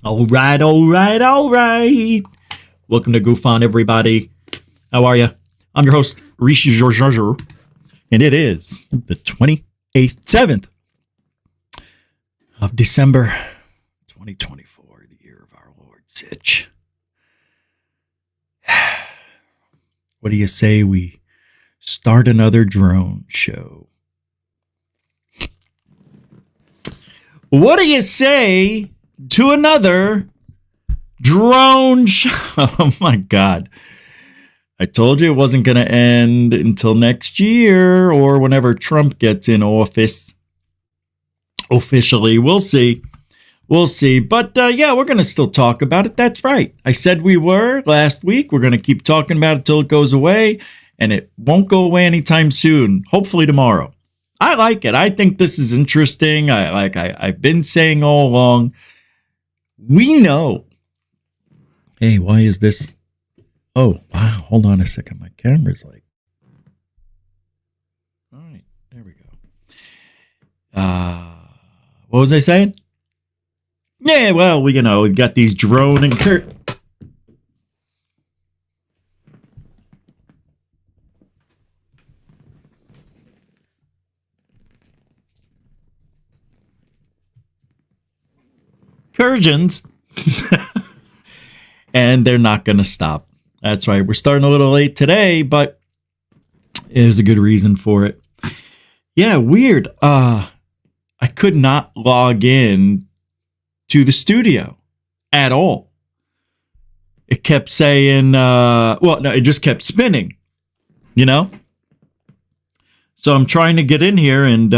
All right. Welcome to GUFON, everybody. How are you? I'm your host, Rishi Georgiou, and it is the 28th, 7th of December, 2024, the year of our Lord Sitch. What do you say we start another drone show? What do you say to another drone show? Oh my God. I told you it wasn't going to end until next year or whenever Trump gets in office. Officially, we'll see. But yeah, we're going to still talk about it. That's right. I said we were last week. We're going to keep talking about it till it goes away, and it won't go away anytime soon. Hopefully tomorrow. I like it. I think this is interesting. I've been saying all along. We know. Hey, why is this? Oh, wow. Hold on a second. My camera's like. All right. There we go. What was I saying? Yeah, well, we got these drone incursions. And they're not going to stop. That's right. We're starting a little late today, but there's a good reason for it. Yeah, weird. I could not log in to the studio at all. It kept saying, it just kept spinning, So I'm trying to get in here and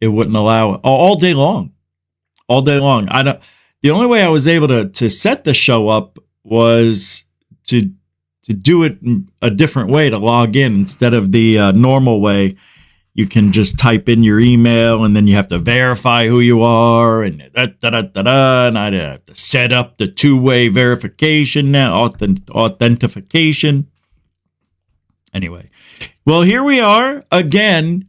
it wouldn't allow it all day long. The only way I was able to set the show up was to do it a different way, to log in instead of the normal way. You can just type in your email and then you have to verify who you are and and I have to set up the two-way verification now, authentication. Anyway, well, here we are again,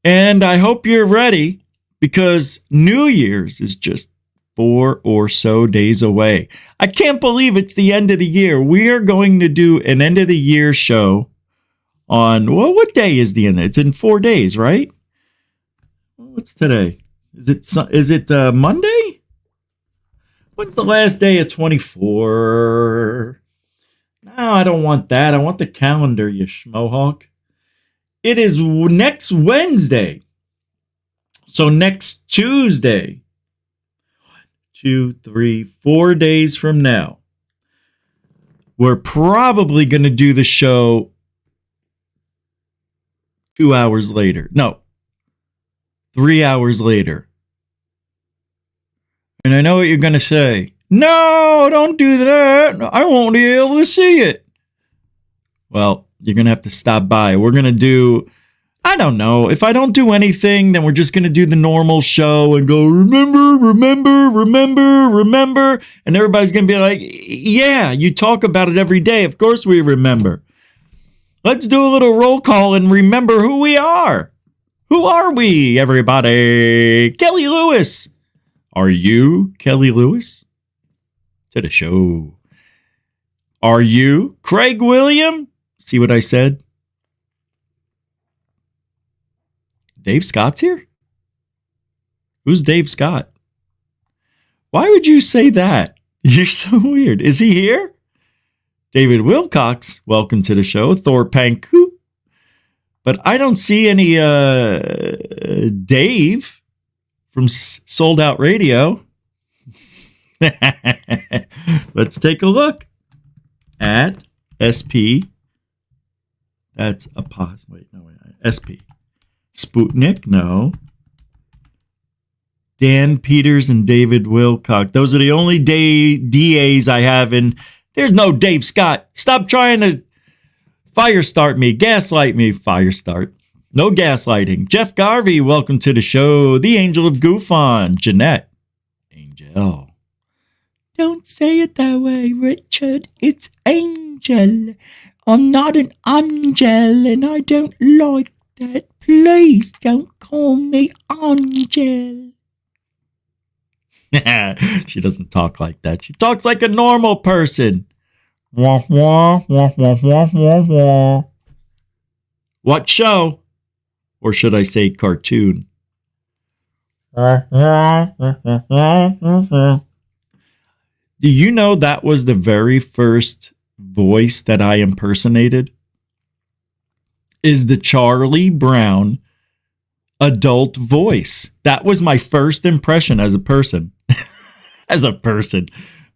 and I hope you're ready because New Year's is just 4 or so days away. I can't believe it's the end of the year. We are going to do an end of the year show on, what day is the end? It's in 4 days, right? What's today? Is it Monday? When's the last day of 24? No, I don't want that. I want the calendar, you schmohawk. It is next Wednesday. So next Tuesday, 1, 2, 3, 4 days from now, we're probably going to do the show 2 hours later. No, 3 hours later. And I know what you're going to say. No, don't do that. I won't be able to see it. Well, you're going to have to stop by. We're going to do, I don't know. If I don't do anything, then we're just going to do the normal show and go, remember. And everybody's going to be like, yeah, you talk about it every day. Of course we remember. Let's do a little roll call and remember who we are. Who are we, everybody? Kelly Lewis. Are you Kelly Lewis? To the show. Are you Craig William? See what I said? Dave Scott's here? Who's Dave Scott? Why would you say that? You're so weird. Is he here? David Wilcox, welcome to the show. Thor Panku. But I don't see any Dave from Sold Out Radio. Let's take a look at SP. That's a pause. Wait, no, wait. SP. Sputnik, no. Dan Peters and David Wilcox. Those are the only DAs I have in. There's no Dave Scott. Stop trying to fire start me, gaslight me. Fire start. No gaslighting. Jeff Garvey, welcome to the show. The Angel of GUFON. Jeanette. Angel. Don't say it that way, Richard. It's Angel. I'm not an angel, and I don't like that. Please don't call me Angel. She doesn't talk like that. She talks like a normal person. Wah, wah, wah, wah, wah, wah, wah. What show? Or should I say cartoon? Do you know that was the very first voice that I impersonated? Is the Charlie Brown adult voice. That was my first impression as a person. As a person.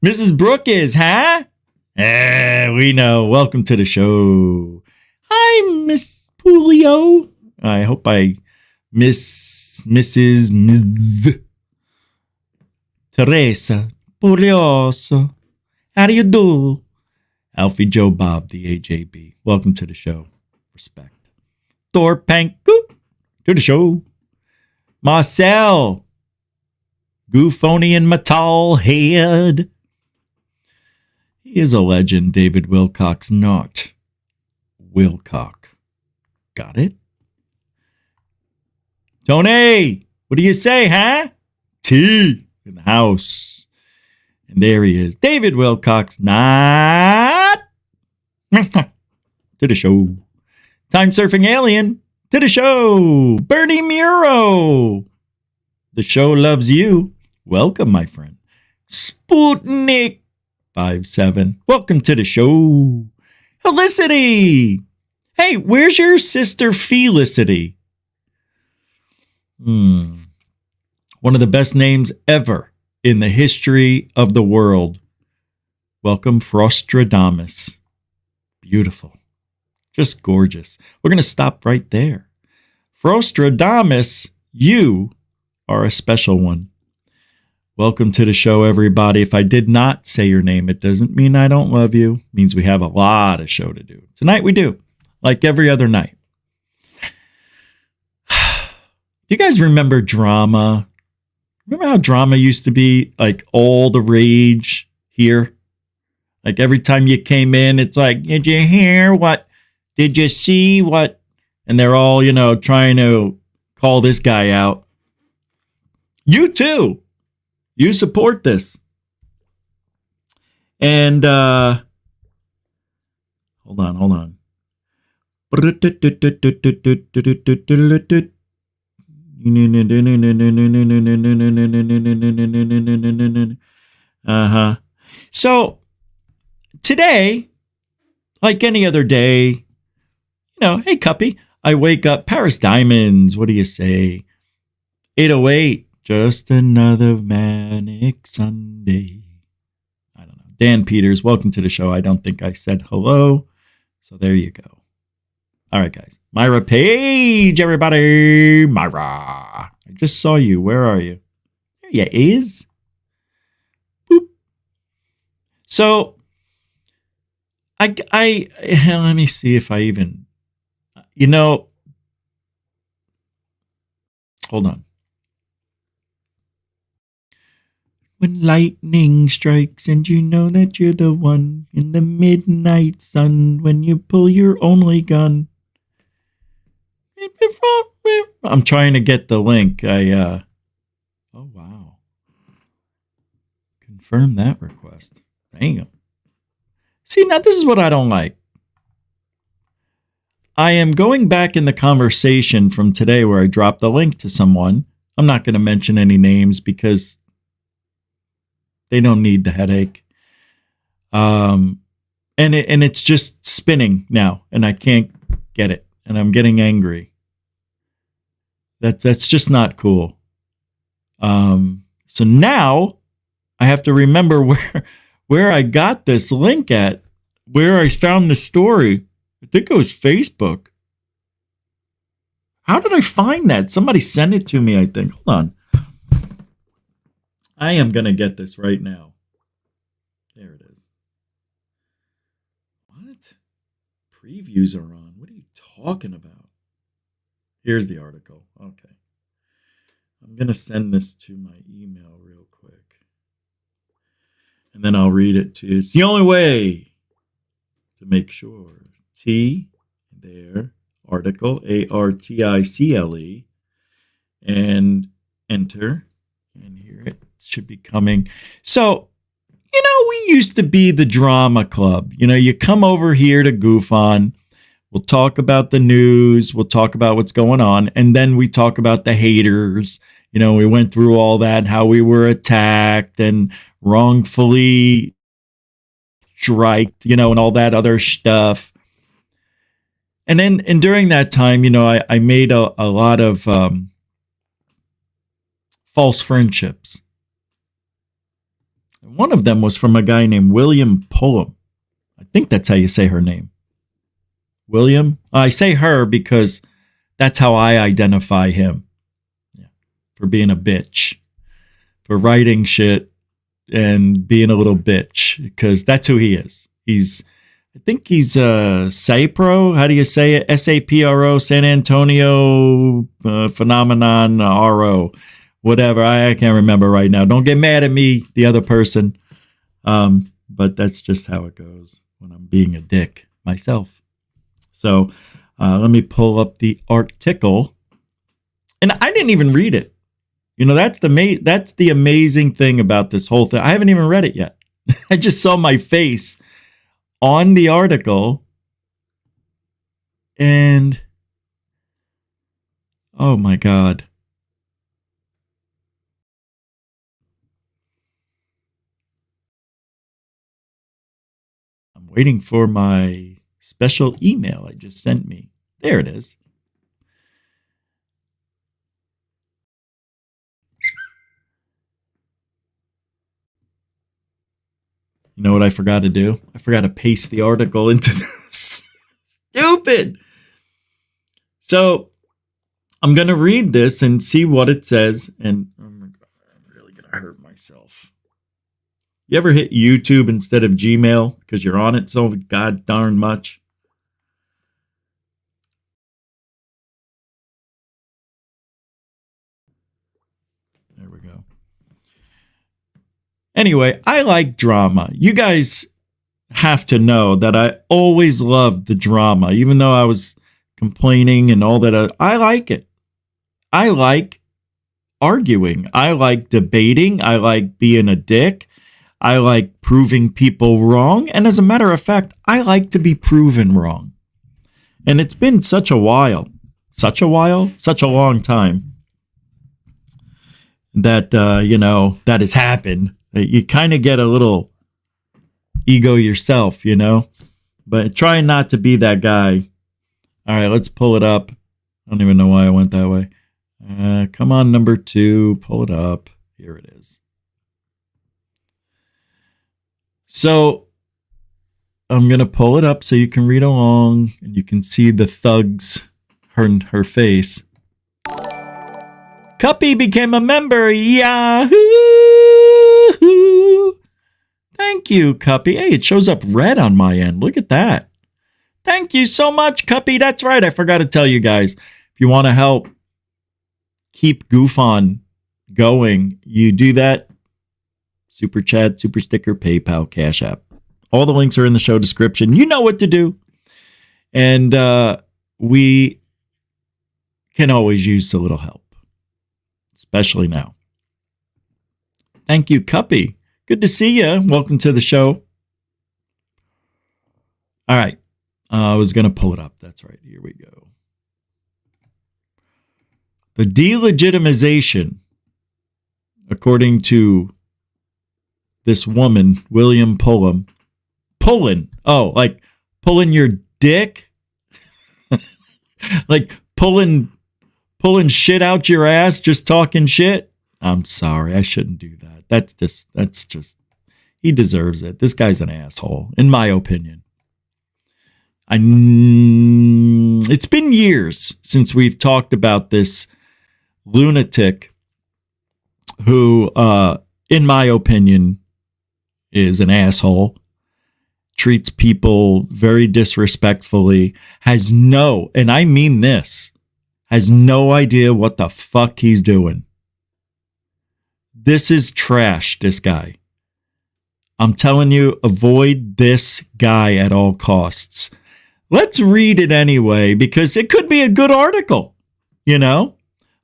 Mrs. Brooke is, huh? We know. Welcome to the show. Hi, Miss Pulio. I hope I Ms. Teresa Pulioso. How do you do? Alfie Joe Bob, the AJB. Welcome to the show. Respect. Thorpanku to the show. Marcel. Goofonian Metal Head. He is a legend, David Wilcox, not Wilcock. Got it? Tony, what do you say, huh? T in the house. And there he is. David Wilcox, not to the show. Time surfing alien, to the show. Bernie Muro. The show loves you. Welcome, my friend. Sputnik 57. Welcome to the show. Felicity. Hey, where's your sister Felicity? One of the best names ever in the history of the world. Welcome, Frostradamus. Beautiful. Just gorgeous. We're going to stop right there. Frostradamus, you are a special one. Welcome to the show, everybody. If I did not say your name, it doesn't mean I don't love you. It means we have a lot of show to do. Tonight we do, like every other night. You guys remember drama? Remember how drama used to be like all the rage here? Like every time you came in, it's like, did you hear what? Did you see what? And they're all, trying to call this guy out. You too. You support this. And hold on. So today, like any other day, hey Cuppy, I wake up, Paris Diamonds, what do you say? 808. Just another manic Sunday. I don't know. Dan Peters, welcome to the show. I don't think I said hello. So there you go. All right, guys. Myra Page, everybody. Myra. I just saw you. Where are you? There you is. Boop. So, I let me see if I even, hold on. When lightning strikes and you know that you're the one in the midnight sun when you pull your only gun. I'm trying to get the link. Oh, wow. Confirm that request. Damn. See, now this is what I don't like. I am going back in the conversation from today where I dropped the link to someone. I'm not going to mention any names because they don't need the headache. And it's just spinning now, and I can't get it, and I'm getting angry. That's just not cool. So now I have to remember where I got this link at, where I found the story. I think it was Facebook. How did I find that? Somebody sent it to me, I think. Hold on. I am going to get this right now. There it is. What? Previews are on. What are you talking about? Here's the article. Okay. I'm going to send this to my email real quick. And then I'll read it to you. It's the only way to make sure. T, there, article, ARTICLE, and enter. And here it should be coming. So, we used to be the drama club. You come over here to GUFON. We'll talk about the news. We'll talk about what's going on. And then we talk about the haters. We went through all that, how we were attacked and wrongfully striked, and all that other stuff. And then, and during that time, I made a lot of false friendships. One of them was from a guy named William Pullum. I think that's how you say her name. William. I say her because that's how I identify him. Yeah. For being a bitch. For writing shit and being a little bitch. Because that's who he is. I think he's SAPRO. How do you say it? SAPRO, San Antonio Phenomenon RO. Whatever. I can't remember right now. Don't get mad at me, the other person. But that's just how it goes when I'm being a dick myself. So let me pull up the article. And I didn't even read it. That's the amazing thing about this whole thing. I haven't even read it yet. I just saw my face on the article. And oh my God. I'm waiting for my special email I just sent me. There it is. You know what I forgot to do? I forgot to paste the article into this. Stupid. So I'm going to read this and see what it says. And oh my God, I'm really going to hurt myself. You ever hit YouTube instead of Gmail because you're on it so god darn much? There we go. Anyway, I like drama. You guys have to know that I always loved the drama, even though I was complaining and all that. I like it. I like arguing. I like debating. I like being a dick. I like proving people wrong. And as a matter of fact, I like to be proven wrong. And it's been such a while, such a long time that, that has happened. You kind of get a little ego yourself, but try not to be that guy. All right, let's pull it up. I don't even know why I went that way. Come on, number 2, pull it up. Here it is. So I'm going to pull it up so you can read along and you can see the thugs, her face. Cuppy became a member. Yahoo! Thank you, Cuppy. Hey, it shows up red on my end. Look at that. Thank you so much, Cuppy. That's right. I forgot to tell you guys. If you want to help keep GUFON going, you do that. Super chat, super sticker, PayPal, Cash App. All the links are in the show description. You know what to do. And we can always use a little help, especially now. Thank you, Cuppy. Good to see you. Welcome to the show. All right. I was going to pull it up. That's right. Here we go. The delegitimization, according to this woman, William Pullum. Oh, like pulling your dick? Like pulling shit out your ass, just talking shit? I'm sorry. I shouldn't do that. That's just, he deserves it. This guy's an asshole, in my opinion. It's been years since we've talked about this lunatic who, in my opinion, is an asshole, treats people very disrespectfully, has no, and I mean this, has no idea what the fuck he's doing. This is trash, this guy. I'm telling you, avoid this guy at all costs. Let's read it anyway, because it could be a good article, Oh,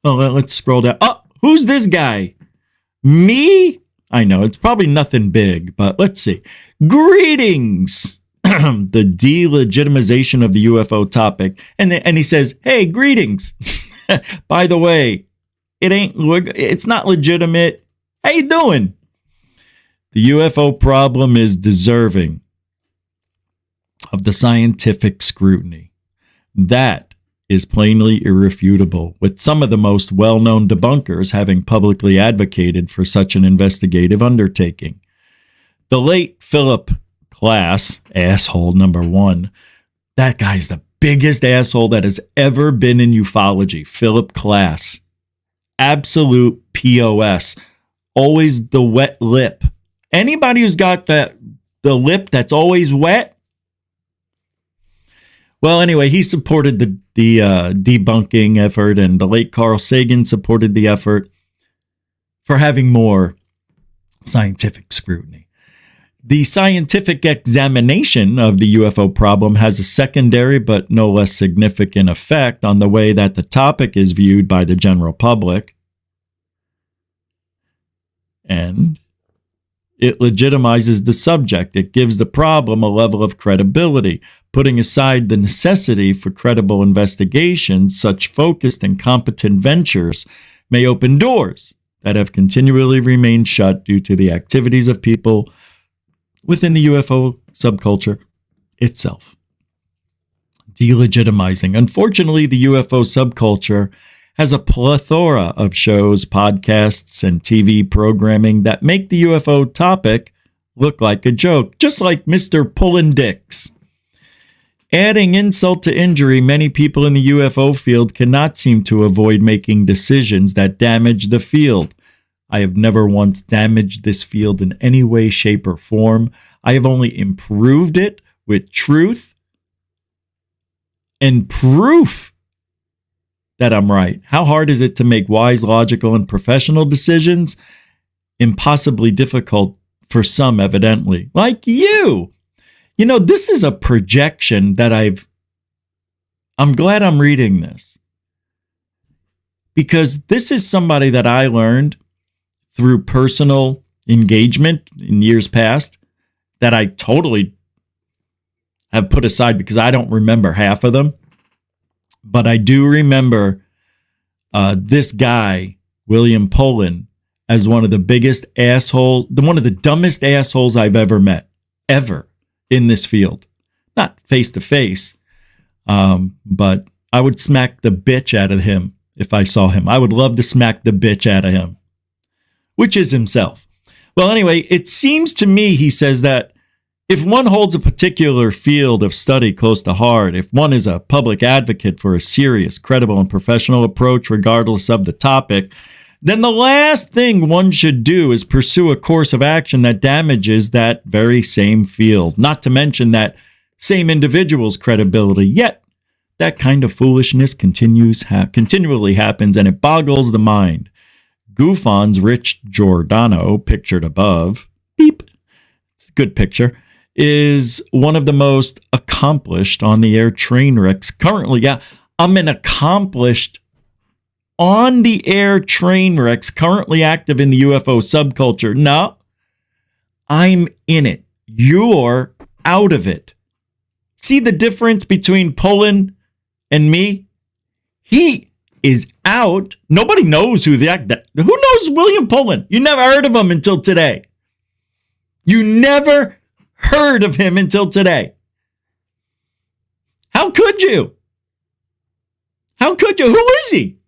let's scroll down. Oh, who's this guy? Me? I know, it's probably nothing big, but let's see. Greetings! The delegitimization of the UFO topic. And he says, hey, greetings. By the way, it's not legitimate. How you doing? The UFO problem is deserving of the scientific scrutiny. That is plainly irrefutable, with some of the most well-known debunkers having publicly advocated for such an investigative undertaking. The late Philip Glass, asshole number one, that guy's the biggest asshole that has ever been in ufology. Philip Glass. Absolute POS. Always the wet lip. Anybody who's got the lip that's always wet. Well, anyway, he supported the debunking effort, and the late Carl Sagan supported the effort for having more scientific scrutiny. The scientific examination of the UFO problem has a secondary but no less significant effect on the way that the topic is viewed by the general public. And it legitimizes the subject. It gives the problem a level of credibility. Putting aside the necessity for credible investigations, such focused and competent ventures may open doors that have continually remained shut due to the activities of people within the UFO subculture itself. Delegitimizing. Unfortunately, the UFO subculture has a plethora of shows, podcasts, and TV programming that make the UFO topic look like a joke, just like Mr. Pullin' Dicks. Adding insult to injury, many people in the UFO field cannot seem to avoid making decisions that damage the field. I have never once damaged this field in any way, shape, or form. I have only improved it with truth and proof that I'm right. How hard is it to make wise, logical, and professional decisions? Impossibly difficult for some, evidently. Like you. You know, this is a projection that I'm glad I'm reading this. Because this is somebody that I learned through personal engagement in years past that I totally have put aside because I don't remember half of them. But I do remember this guy, William Pullin, as one of the biggest one of the dumbest assholes I've ever met, ever, in this field. Not face to face, but I would smack the bitch out of him if I saw him. I would love to smack the bitch out of him, which is himself. Well, anyway, it seems to me, he says, that if one holds a particular field of study close to heart, if one is a public advocate for a serious, credible, and professional approach regardless of the topic, then the last thing one should do is pursue a course of action that damages that very same field, not to mention that same individual's credibility. Yet, that kind of foolishness continually happens, and it boggles the mind. GUFON's Rich Giordano, pictured above, beep, it's a good picture, is one of the most accomplished on-the-air train wrecks currently. Yeah, I'm an accomplished on-the-air train wrecks currently active in the UFO subculture. No, I'm in it. You're out of it. See the difference between Pullin and me? He is out. Nobody knows who knows William Pullin? You never heard of him until today. You never heard of him until today. How could you? How could you? Who is he?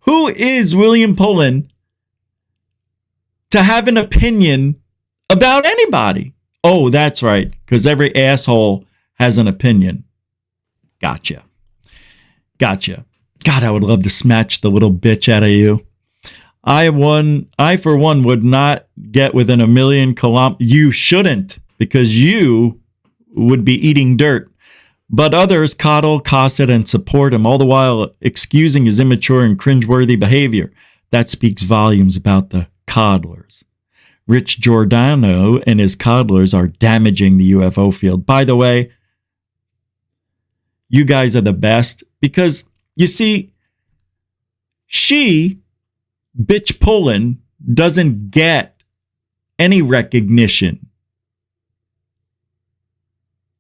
Who is William Pullin to have an opinion about anybody? Oh, that's right, because every asshole has an opinion. Gotcha. God, I would love to smash the little bitch out of you. I, for one, would not get within 1 million kilometers. You shouldn't, because you would be eating dirt. But others coddle, cosset, and support him, all the while excusing his immature and cringeworthy behavior. That speaks volumes about the coddlers. Rich Giordano and his coddlers are damaging the UFO field. By the way, you guys are the best because, you see, bitch Pullin, doesn't get any recognition.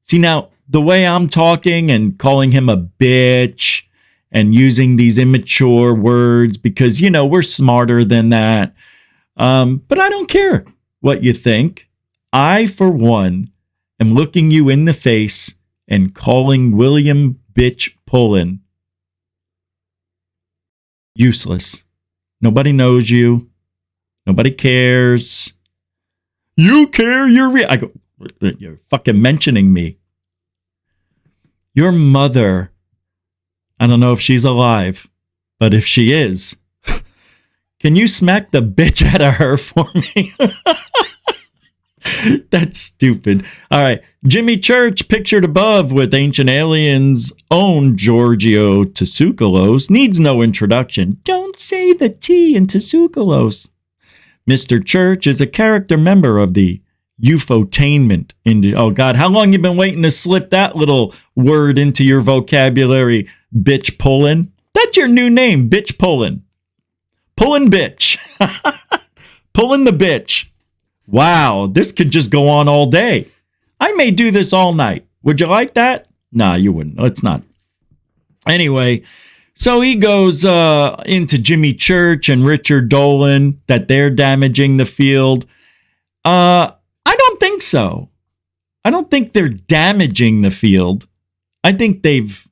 See, now, the way I'm talking and calling him a bitch and using these immature words because, we're smarter than that. But I don't care what you think. I, for one, am looking you in the face and calling William Bitch Pullen useless. Nobody knows you. Nobody cares. You care, I go, you're fucking mentioning me. Your mother, I don't know if she's alive, but if she is, can you smack the bitch out of her for me? That's stupid. All right. Jimmy Church, pictured above with Ancient Aliens' own Giorgio Tsoukalos, needs no introduction. Don't say the T in Tsoukalos. Mr. Church is a character member of the UFOtainment. Oh, God, how long you been waiting to slip that little word into your vocabulary, Bitch Pullen? That's your new name, Bitch Pullen. Pullen bitch. Pullen the bitch. Wow, this could just go on all day. I may do this all night. Would you like that? Nah, you wouldn't. Let's not. Anyway, so he goes into Jimmy Church and Richard Dolan, that they're damaging the field. I don't think so. I don't think they're damaging the field. I think they've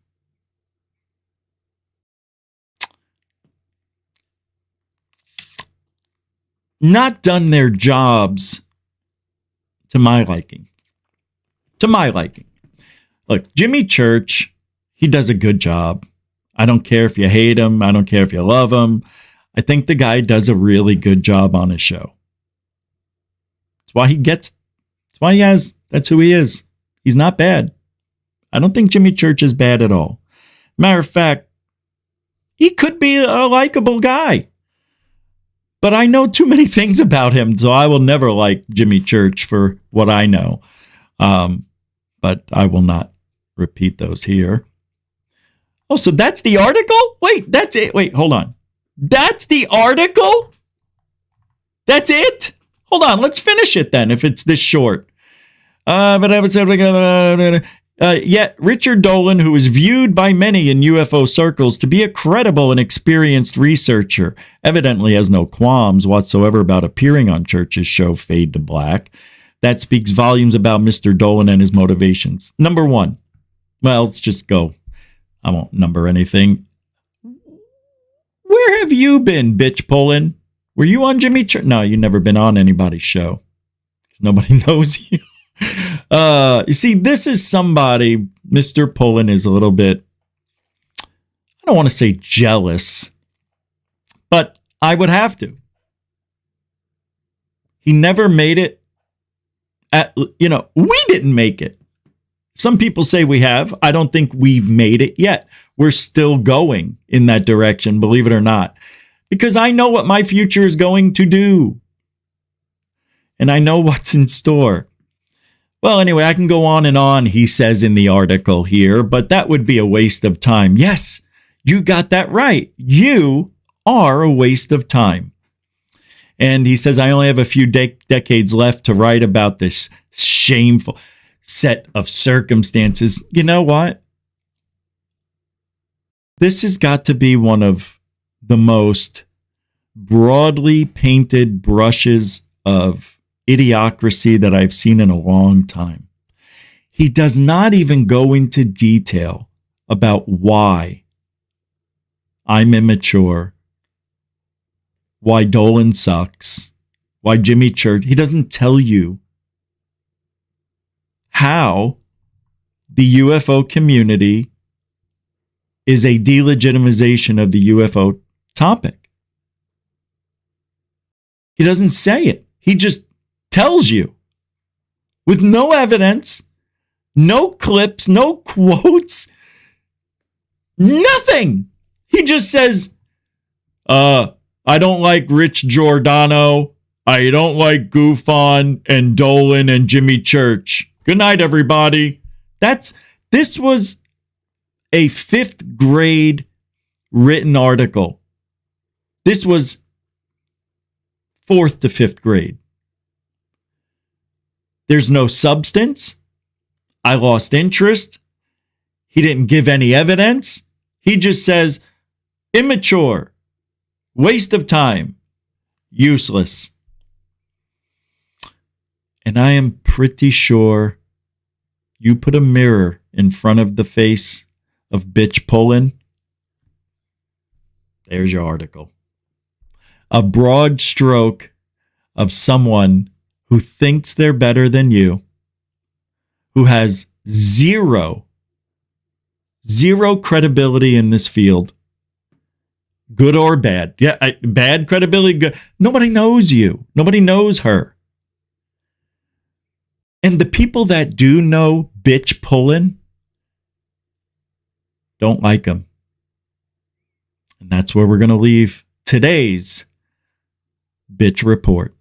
not done their jobs to my liking. To my liking. Look, Jimmy Church, he does a good job. I don't care if you hate him. I don't care if you love him. I think the guy does a really good job on his show. That's who he is. He's not bad. I don't think Jimmy Church is bad at all. Matter of fact, he could be a likable guy. But I know too many things about him, so I will never like Jimmy Church for what I know. But I will not repeat those here. Oh, so that's the article? Wait, that's it. Wait, hold on. That's the article? That's it? Hold on, let's finish it then if it's this short. Yet Richard Dolan, who is viewed by many in UFO circles to be a credible and experienced researcher, evidently has no qualms whatsoever about appearing on Church's show Fade to Black. That speaks volumes about Mr. Dolan and his motivations. Number one. Well, let's just go. I won't number anything. Where have you been, Bitch Pullen? Were you on Jimmy Church? No, you've never been on anybody's show. Nobody knows you. You see, this is somebody, Mr. Pullen is a little bit, I don't want to say jealous, but I would have to. He never made it. We didn't make it. Some people say we have. I don't think we've made it yet. We're still going in that direction, believe it or not, because I know what my future is going to do. And I know what's in store. Well, anyway, I can go on, he says in the article here, but that would be a waste of time. Yes, you got that right. You are a waste of time. And he says, I only have a few decades left to write about this shameful set of circumstances. You know what? This has got to be one of the most broadly painted brushes of idiocracy that I've seen in a long time. He does not even go into detail about why I'm immature, why Dolan sucks, why Jimmy Church. He doesn't tell you how the UFO community is a delegitimization of the UFO topic. He doesn't say it. He just tells you with no evidence, no clips, no quotes, nothing. He just says, I don't like Rich Giordano. I don't like GUFON and Dolan and Jimmy Church. Good night, everybody. This was a 5th grade written article. This was 4th to 5th grade. There's no substance. I lost interest. He didn't give any evidence. He just says, immature, waste of time, useless. And I am pretty sure you put a mirror in front of the face of bitch Pullen. There's your article. A broad stroke of someone who thinks they're better than you, who has zero credibility in this field, good or bad. Yeah, bad credibility, good. Nobody knows you. Nobody knows her. And the people that do know bitch Pullen don't like him. And that's where we're going to leave today's bitch report.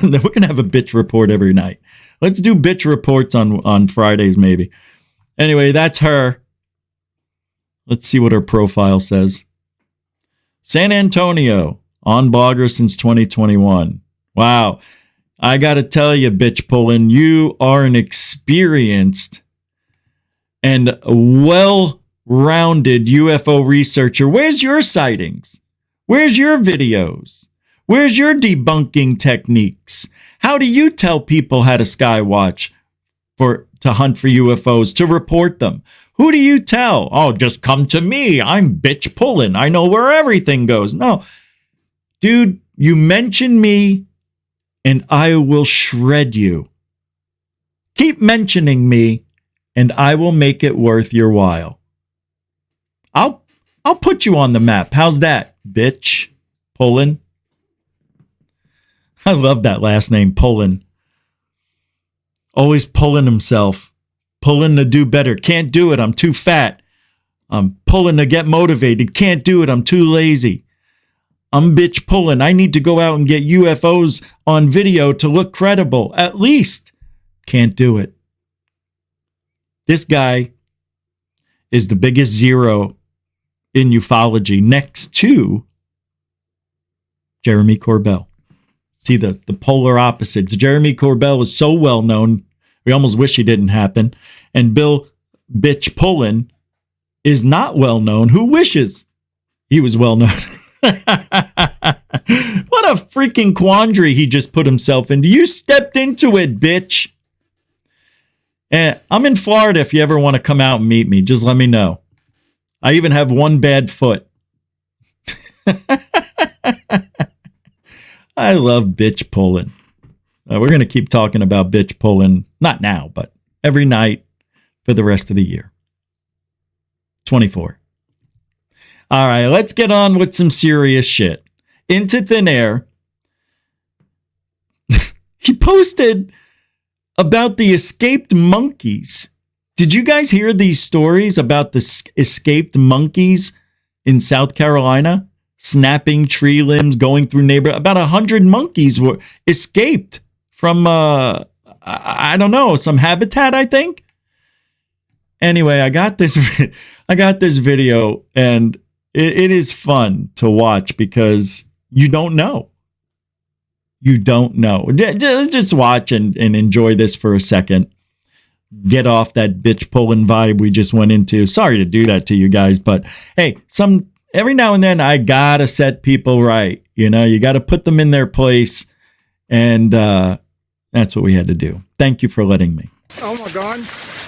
We're going to have a bitch report every night. Let's do bitch reports on Fridays, maybe. Anyway, that's her. Let's see what her profile says. San Antonio, on blogger since 2021. Wow. I got to tell you, bitch Pullen, you are an experienced and well-rounded UFO researcher. Where's your sightings? Where's your videos? Where's your debunking techniques? How do you tell people how to skywatch to hunt for UFOs, to report them? Who do you tell? Oh, just come to me. I'm bitch Pullen. I know where everything goes. No, dude, you mention me and I will shred you. Keep mentioning me and I will make it worth your while. I'll put you on the map. How's that, bitch Pullen? I love that last name, Pullen. Always pulling himself. Pulling to do better. Can't do it. I'm too fat. I'm pulling to get motivated. Can't do it. I'm too lazy. I'm bitch Pullen. I need to go out and get UFOs on video to look credible. At least. Can't do it. This guy is the biggest zero in ufology next to Jeremy Corbell. See the polar opposites. Jeremy Corbell is so well known, we almost wish he didn't happen. And Bill bitch Pullen is not well known. Who wishes he was well known? What a freaking quandary he just put himself into. You stepped into it, bitch. And I'm in Florida if you ever want to come out and meet me. Just let me know. I even have one bad foot. I love bitch Pullen. We're going to keep talking about bitch Pullen, not now, but every night for the rest of the year. 24. All right, let's get on with some serious shit. Into Thin Air. He posted about the escaped monkeys. Did you guys hear these stories about the escaped monkeys in South Carolina? Snapping tree limbs, going through neighborhood. About 100 monkeys were escaped from, I don't know, some habitat, I think. Anyway, I got this video, and it is fun to watch because you don't know. You don't know. Just watch and enjoy this for a second. Get off that bitch Pullen vibe we just went into. Sorry to do that to you guys, but hey, every now and then, I gotta set people right. You know, you gotta put them in their place. And that's what we had to do. Thank you for letting me. Oh my God.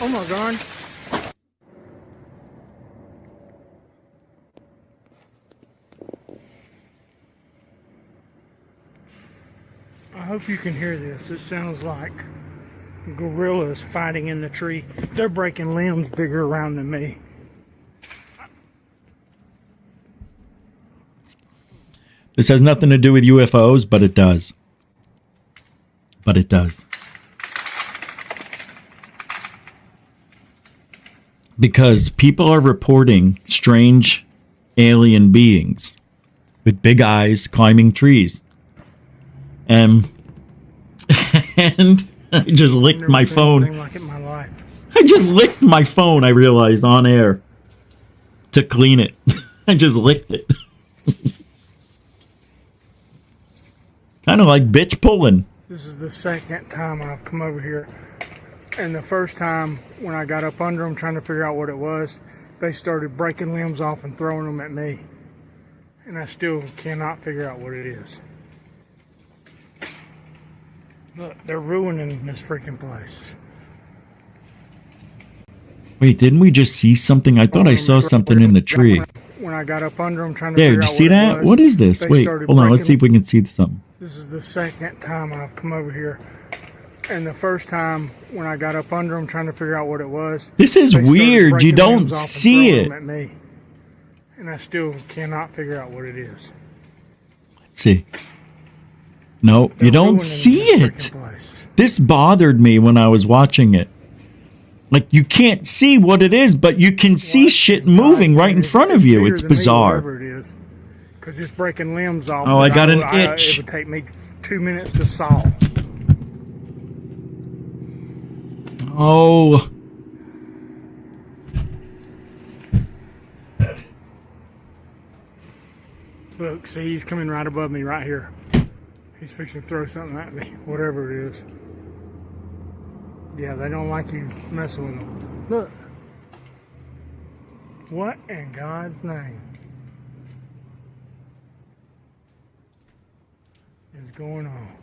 Oh my God. I hope you can hear this. It sounds like gorillas fighting in the tree. They're breaking limbs bigger around than me. This has nothing to do with UFOs, but it does. But it does. Because people are reporting strange alien beings with big eyes climbing trees. And I just licked my phone. Like it in my life. I just licked my phone, I realized, on air to clean it. I just licked it. Kind of like bitch pulling. This is the second time I've come over here. And the first time when I got up under them trying to figure out what it was, they started breaking limbs off and throwing them at me. And I still cannot figure out what it is. Look, they're ruining this freaking place. Wait, didn't we just see something? I thought I saw something in the tree. When I got up under them trying to There, figure did out you see what that? it was, What is this? they Wait, started hold on. Let's breaking- see if we can see something. This is the second time I've come over here. And the first time when I got up under them trying to figure out what it was. This is they started weird. You breaking don't limbs off and see throwing it. them at me. And I still cannot figure out what it is. Let's see. No, They're you don't ruining see this it. freaking place. This bothered me when I was watching it. Like, you can't see what it is, but you can see What? shit moving right in front of you. bigger It's than me, bizarre. whatever it is. Because it's breaking limbs off. Oh, I but got an it itch. would take me 2 minutes to saw. Oh. Look, see, he's coming right above me right here. He's fixing to throw something at me, whatever it is. Yeah, they don't like you messing with them. Look. What in God's name is going on?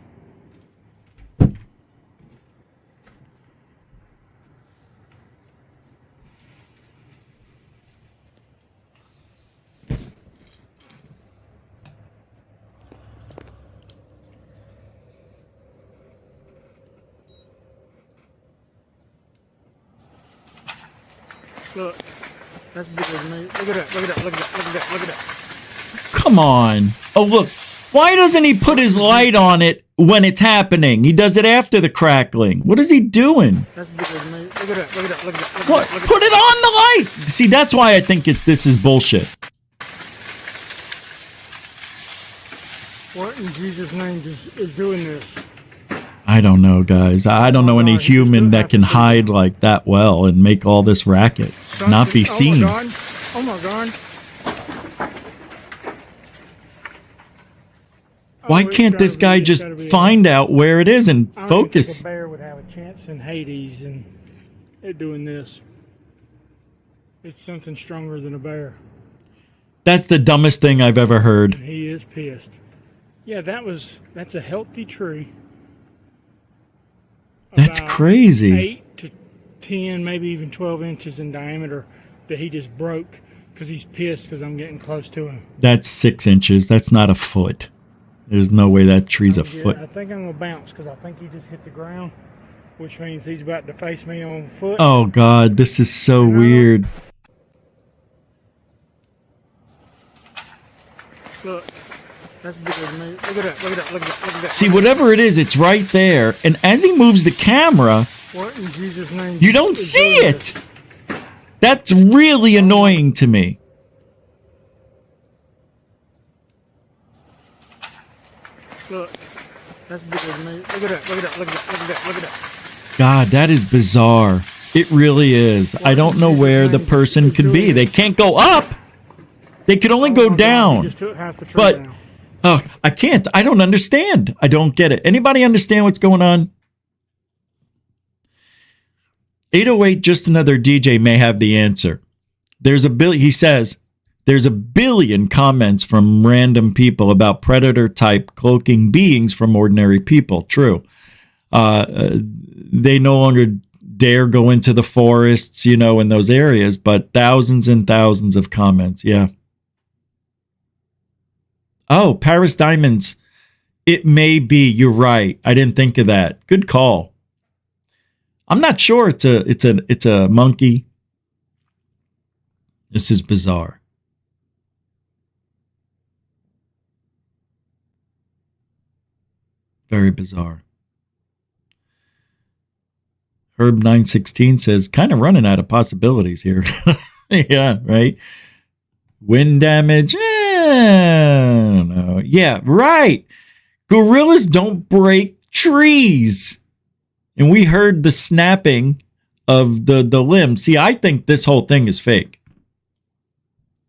Look, that's bigger than me. Look at that, look at that, look at that, look at that, look at that. Come on. Oh, look. Why doesn't he put his light on it when it's happening? He does it after the crackling. What is he doing? That's bigger than me. Look at that, look at that, look at that, look at What? that. Look at Put it on the light. See, that's why I think this is bullshit. What in Jesus' name is doing this? I don't know, guys. I don't know any human that can hide like that well and make all this racket, not be seen. Oh my God. Oh my God. Why Oh, it's can't gotta this be- guy it's just gotta be find out where it is and I don't even think focus? a bear would have a chance in Hades and it doing this. It's something stronger than a bear. That's the dumbest thing I've ever heard. And he is pissed. Yeah, that's a healthy tree. That's About crazy. 8 to 10, maybe even 12 inches in diameter that he just broke because he's pissed because I'm getting close to him. That's 6 inches. That's not a foot. There's no way that tree's a foot. I think I'm going to bounce because I think he just hit the ground, which means he's about to face me on foot. Oh, God. This is so weird. Look, that's bigger than me. Look at that, look at that, look at that, look at that. See, whatever it is, it's right there. And as he moves the camera, What in Jesus' name? you don't is see doing it. That's really annoying to me. this? Look, that's bigger than me. Look at that, look at that, look at that, look at that, look at that. God, that is bizarre. It really is. I don't know where the person could be. They can't go up. They could only go He down. just took half the tree But down. oh, I can't. I don't understand. I don't get it. Anybody understand what's going on? 808, just another DJ may have the answer. There's a billion, he says, there's a billion comments from random people about predator type cloaking beings from ordinary people. True. They no longer dare go into the forests, in those areas, but thousands and thousands of comments. Yeah. Oh, Paris Diamonds. It may be. You're right. I didn't think of that. Good call. I'm not sure it's a monkey. This is bizarre. Very bizarre. Herb916 says, kind of running out of possibilities here. Yeah, right. Wind damage. I don't know. Yeah, right. Gorillas don't break trees. And we heard the snapping of the limb. See, I think this whole thing is fake.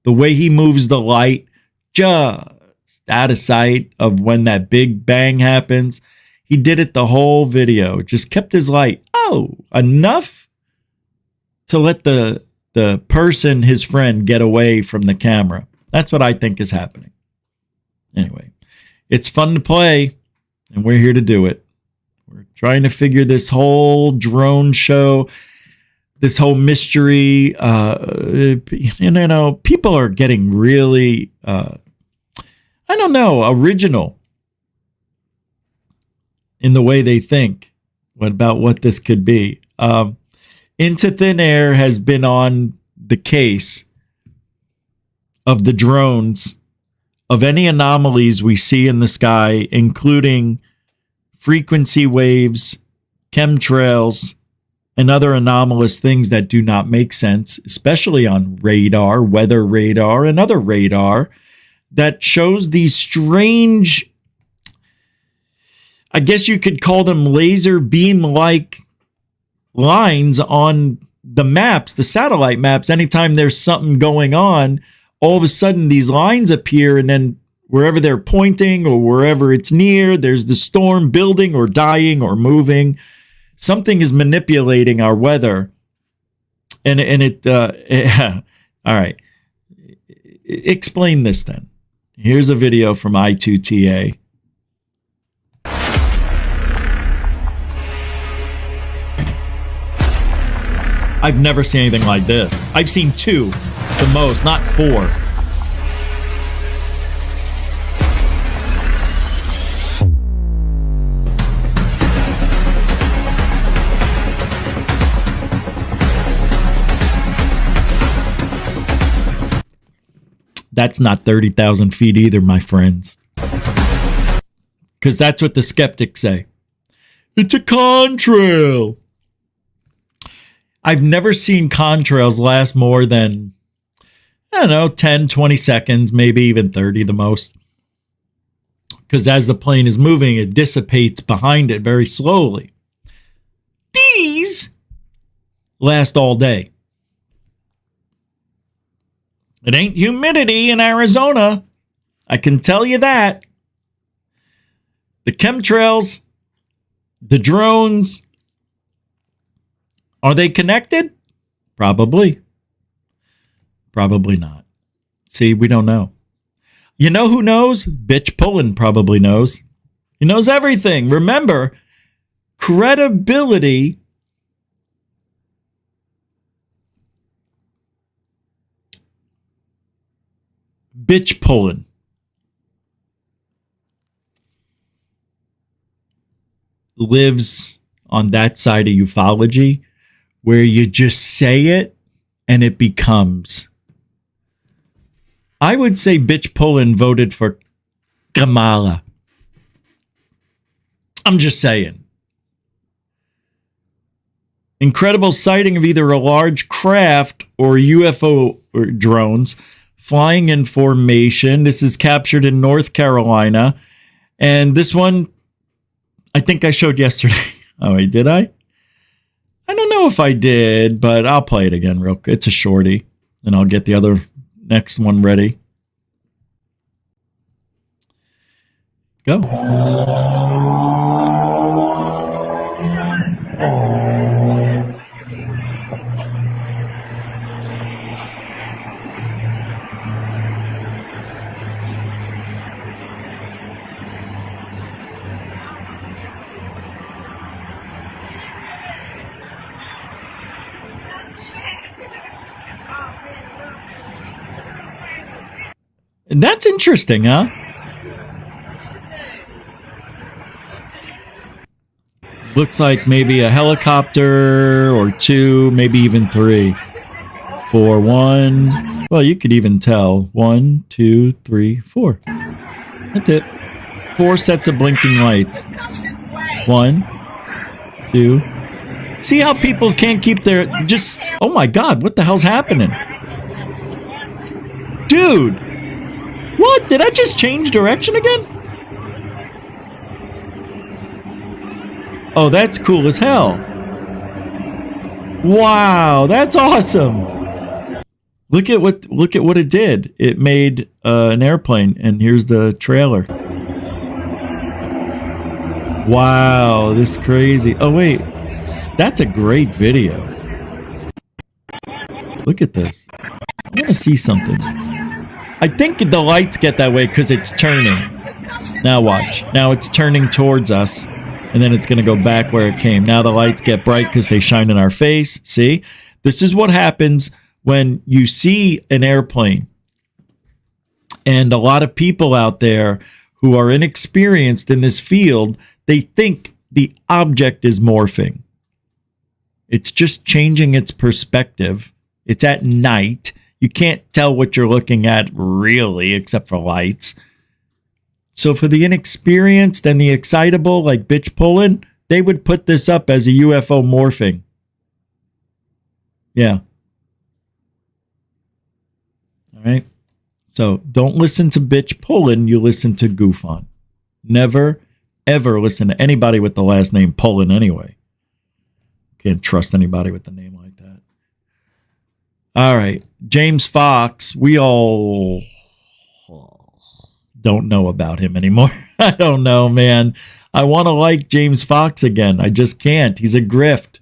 The way he moves the light just out of sight of when that big bang happens. He did it the whole video, just kept his light. Oh, enough to let the person, his friend, get away from the camera. That's what I think is happening. Anyway, it's fun to play, and we're here to do it. We're trying to figure this whole drone show, this whole mystery. People are getting really, original in the way they think about what this could be. Into Thin Air has been on the case of the drones, of any anomalies we see in the sky, including frequency waves, chemtrails, and other anomalous things that do not make sense, especially on radar, weather radar, and other radar that shows these strange, I guess you could call them laser beam-like lines on the maps, the satellite maps. Anytime there's something going on, all of a sudden these lines appear, and then wherever they're pointing or wherever it's near, there's the storm building or dying or moving. Something is manipulating our weather. And all right. Explain this then. Here's a video from I2TA. I've never seen anything like this. I've seen 2, the most, not 4. That's not 30,000 feet either, my friends. Because that's what the skeptics say. It's a contrail. I've never seen contrails last more than, 10, 20 seconds, maybe even 30 the most. Because as the plane is moving, it dissipates behind it very slowly. These last all day. It ain't humidity in Arizona. I can tell you that. The chemtrails, the drones, are they connected? Probably. Probably not. See, we don't know. You know who knows? Bitch Pullen probably knows. He knows everything. Remember, credibility bitch Pullen. Lives on that side of ufology where you just say it and it becomes. I would say bitch Pullen voted for Kamala. I'm just saying. Incredible sighting of either a large craft or UFO or drones flying in formation. This is captured in North Carolina. And this one, I think I showed yesterday. Oh, wait, did I? I don't know if I did, but I'll play it again real quick. It's a shorty, and I'll get the other next one ready. Go. That's interesting, huh? Looks like maybe a helicopter or 2, maybe even 3. 4, 1. Well, you could even tell. 1, 2, 3, 4. That's it. 4 sets of blinking lights. 1, 2. See how people can't keep their... Just... Oh my God, what the hell's happening? Dude! What? Did I just change direction again? Oh, that's cool as hell. Wow, that's awesome. Look at what it did. It made an airplane, and here's the trailer. Wow, this is crazy. Oh wait, that's a great video. Look at this. I want to see something. I think the lights get that way because it's turning. Now watch. Now it's turning towards us, and then it's going to go back where it came. Now the lights get bright because they shine in our face. See? This is what happens when you see an airplane. And a lot of people out there who are inexperienced in this field, they think the object is morphing. It's just changing its perspective. It's at night. You can't tell what you're looking at really, except for lights. So for the inexperienced and the excitable, like bitch pulling, they would put this up as a UFO morphing. Yeah. All right. So don't listen to bitch pulling. You listen to GUFON. Never, ever listen to anybody with the last name Pullen anyway. Can't trust anybody with the name like that. All right. James Fox, we all don't know about him anymore. I don't know, man. I want to like James Fox again. I just can't. He's a grift.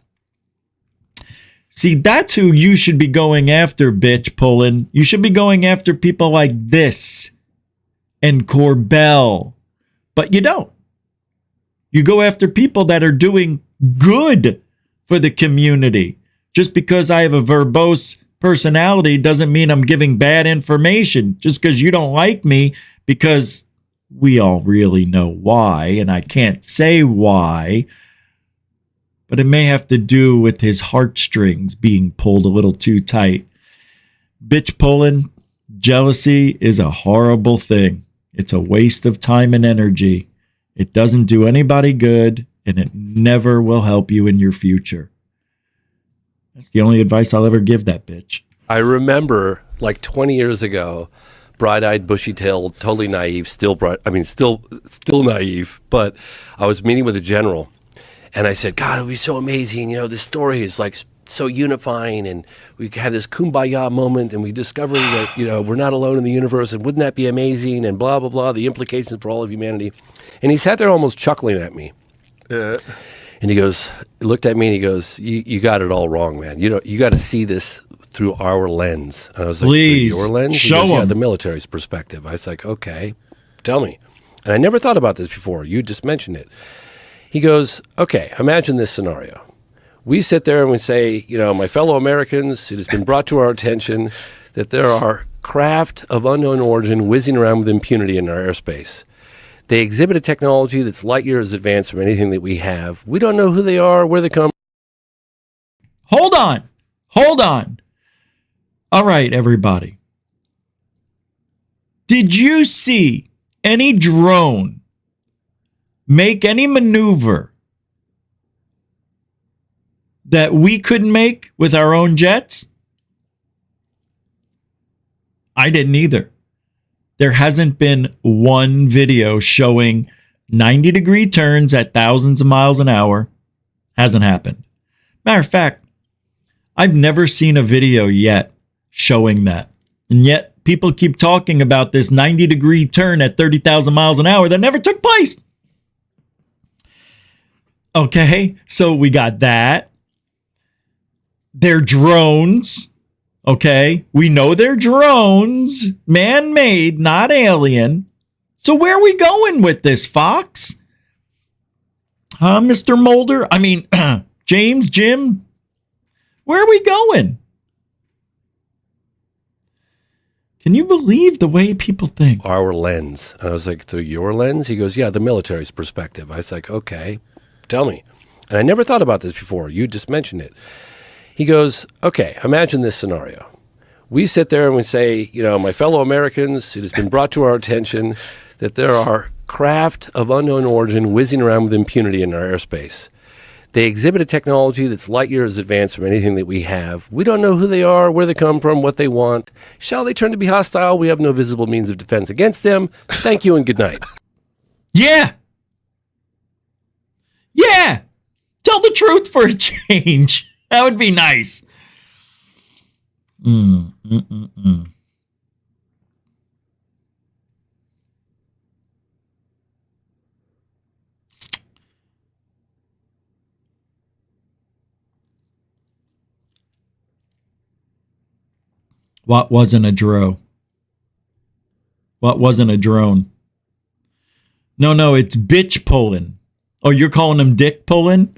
See, that's who you should be going after, bitch pulling. You should be going after people like this and Corbell. But you don't. You go after people that are doing good for the community. Just because I have a verbose personality doesn't mean I'm giving bad information. Just because you don't like me, because we all really know why, and I can't say why. But it may have to do with his heartstrings being pulled a little too tight. Bitch pulling, jealousy is a horrible thing. It's a waste of time and energy. It doesn't do anybody good, and it never will help you in your future. That's the only advice I'll ever give that bitch. I remember like 20 years ago, bright-eyed, bushy-tailed, totally naive, still naive, but I was meeting with a general. And I said, God, it would be so amazing. You know, this story is like so unifying, and we have this kumbaya moment, and we discover that, you know, we're not alone in the universe, and wouldn't that be amazing, and blah, blah, blah, the implications for all of humanity. And he sat there almost chuckling at me. And he goes, looked at me, and he goes, you got it all wrong, man. You know, you got to see this through our lens. And I was like, please, through your lens? Show him. Yeah, the military's perspective. I was like, okay, tell me. And I never thought about this before. You just mentioned it. He goes, okay, imagine this scenario. We sit there and we say, you know, my fellow Americans, it has been brought to our attention that there are craft of unknown origin whizzing around with impunity in our airspace. They exhibit a technology that's light years advanced from anything that we have. We don't know who they are, where they come from. Hold on. All right, everybody. Did you see any drone make any maneuver that we couldn't make with our own jets? I didn't either. There hasn't been one video showing 90-degree turns at thousands of miles an hour. Hasn't happened. Matter of fact, I've never seen a video yet showing that. And yet people keep talking about this 90-degree turn at 30,000 miles an hour that never took place. Okay, so we got that. They're drones. Okay, we know they're drones, man-made, not alien. So where are we going with this, Fox? Mr. Mulder? I mean, James, Jim? Where are we going? Can you believe the way people think? Our lens. And I was like, through your lens? He goes, yeah, the military's perspective. I was like, okay, tell me. And I never thought about this before. You just mentioned it. He goes, okay, imagine this scenario. We sit there and we say, you know, my fellow Americans, it has been brought to our attention that there are craft of unknown origin whizzing around with impunity in our airspace. They exhibit a technology that's light years advanced from anything that we have. We don't know who they are, where they come from, what they want. Shall they turn to be hostile? We have no visible means of defense against them. Thank you and good night. Yeah. Tell the truth for a change. That would be nice. Mm, mm, mm, mm. What wasn't a drone? What wasn't a drone? No, it's bitch pulling. Oh, you're calling him dick pulling?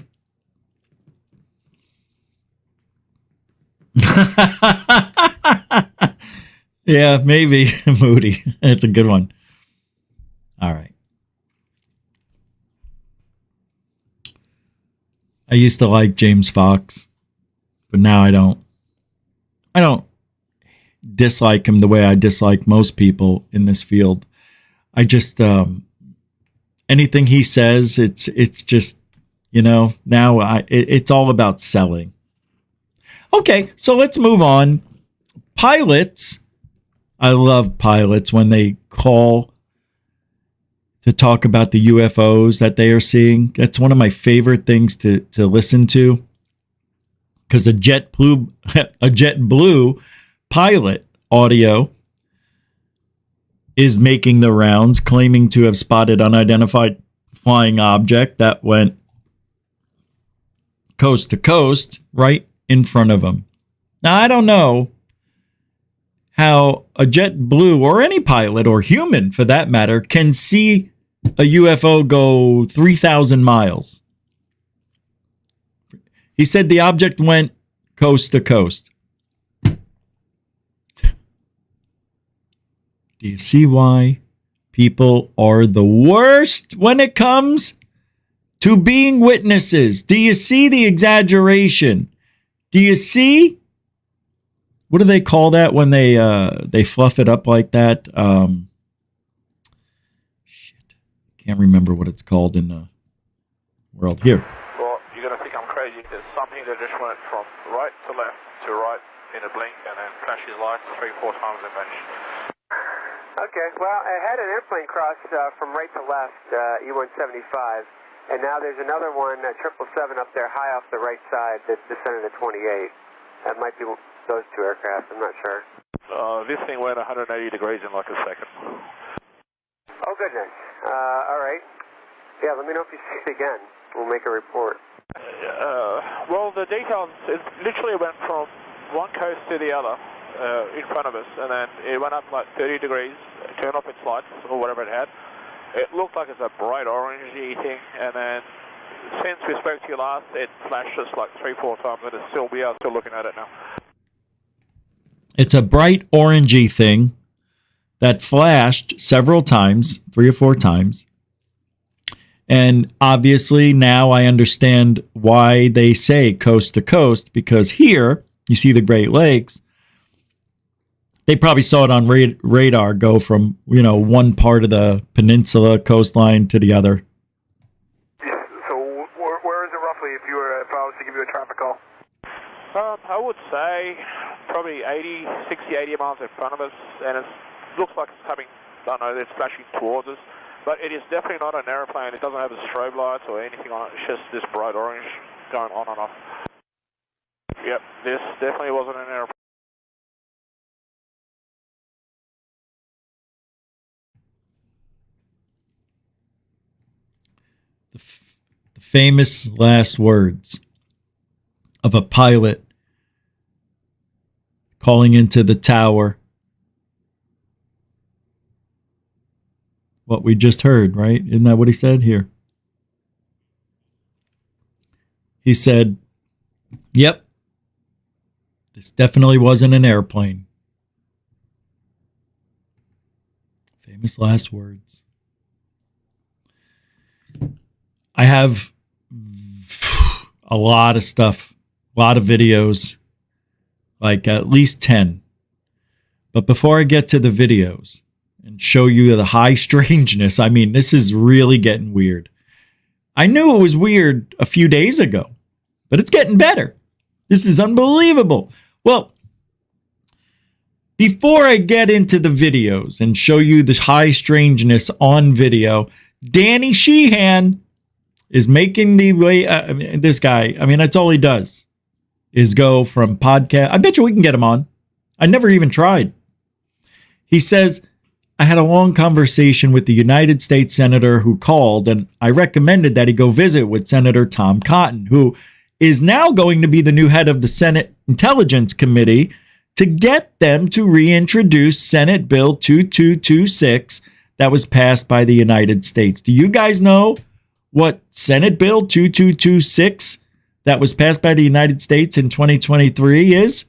Yeah, maybe. Moody. It's a good one. All right. I used to like James Fox, but now I don't. I don't dislike him the way I dislike most people in this field. I just anything he says, it's just, now it's all about selling. Okay, so let's move on. Pilots, I love pilots when they call to talk about the UFOs that they are seeing. That's one of my favorite things to listen to, because a JetBlue pilot audio is making the rounds, claiming to have spotted unidentified flying object that went coast to coast right in front of him. Now, I don't know how a JetBlue or any pilot or human for that matter can see a UFO go 3,000 miles. He said the object went coast to coast. Do you see why people are the worst when it comes to being witnesses? Do you see the exaggeration? Do you see? What do they call that when they fluff it up like that? Can't remember what it's called in the world. Here. Well, you're going to think I'm crazy. There's something that just went from right to left to right in a blink and then flashes lights 3-4 times and vanished. Okay, well, I had an airplane cross from right to left, E-175, and now there's another one, 777 up there high off the right side that descended at 28. That might be those two aircraft, I'm not sure. This thing went 180 degrees in like a second. Oh, goodness. All right. Yeah, let me know if you see it again. We'll make a report. Well, the details, it literally went from one coast to the other in front of us, and then it went up like 30 degrees, turned off its lights, or whatever it had. It looked like it's a bright orangey thing, and then since we spoke to you last, it flashed us like 3-4 times, and we are still looking at it now. It's a bright orangey thing that flashed several times, 3 or 4 times. And obviously now I understand why they say coast to coast, because here you see the Great Lakes. They probably saw it on radar go from, one part of the peninsula coastline to the other. So where is it roughly if I was to give you a traffic call? I would say probably 60, 80 miles in front of us, and it looks like it's coming, I don't know, it's flashing towards us. But it is definitely not an airplane. It doesn't have a strobe lights or anything on it. It's just this bright orange going on and off. Yep, this definitely wasn't an airplane. The famous last words of a pilot calling into the tower. What we just heard, right? Isn't that what he said here? He said, yep, this definitely wasn't an airplane. Famous last words. I have a lot of stuff, a lot of videos, like at least 10. But before I get to the videos and show you the high strangeness, I mean, this is really getting weird. I knew it was weird a few days ago, but it's getting better. This is unbelievable. Well, before I get into the videos and show you the high strangeness on video, Danny Sheehan is making the way. This guy, I mean, that's all he does is go from podcast. I bet you we can get him on. I never even tried. He says, I had a long conversation with the United States Senator who called, and I recommended that he go visit with Senator Tom Cotton, who is now going to be the new head of the Senate Intelligence Committee, to get them to reintroduce Senate Bill 2226 that was passed by the United States. Do you guys know what Senate Bill 2226 that was passed by the United States in 2023 is?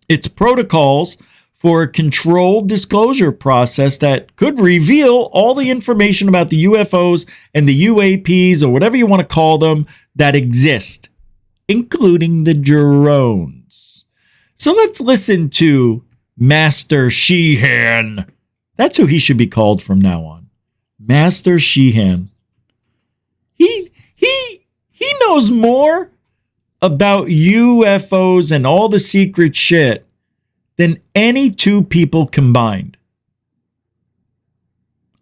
It's protocols for a controlled disclosure process that could reveal all the information about the UFOs and the UAPs, or whatever you want to call them, that exist, including the drones. So let's listen to Master Sheehan. That's who he should be called from now on. Master Sheehan. He knows more about UFOs and all the secret shit than any two people combined,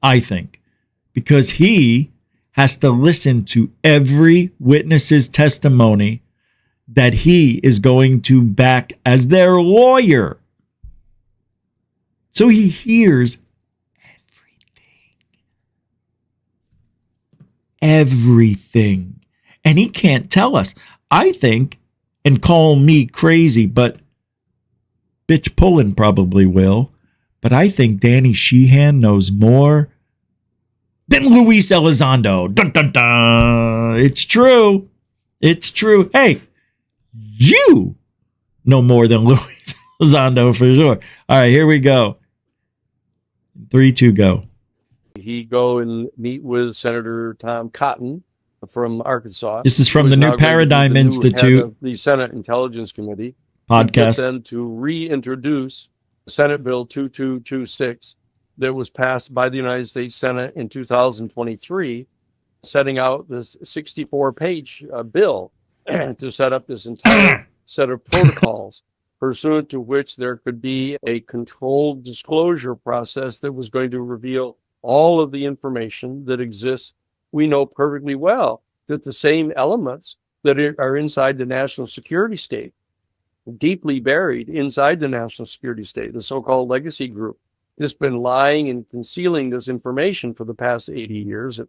I think, because he has to listen to every witness's testimony that he is going to back as their lawyer. So he hears everything, and he can't tell us. I think, and call me crazy, but Bitch Pullen probably will, but I think Danny Sheehan knows more than Luis Elizondo. Dun, dun, dun. It's true. It's true. Hey, you know more than Luis Elizondo for sure. All right, here we go. 3, 2, go. He go and meet with Senator Tom Cotton from Arkansas. This is from the New Paradigm Institute, the Senate Intelligence Committee podcast. Get them to reintroduce Senate Bill 2226 that was passed by the United States Senate in 2023, setting out this 64-page bill to set up this entire set of protocols, pursuant to which there could be a controlled disclosure process that was going to reveal all of the information that exists. We know perfectly well that the same elements that are inside the national security state, deeply buried inside the national security state, the so-called legacy group, that's been lying and concealing this information for the past 80 years.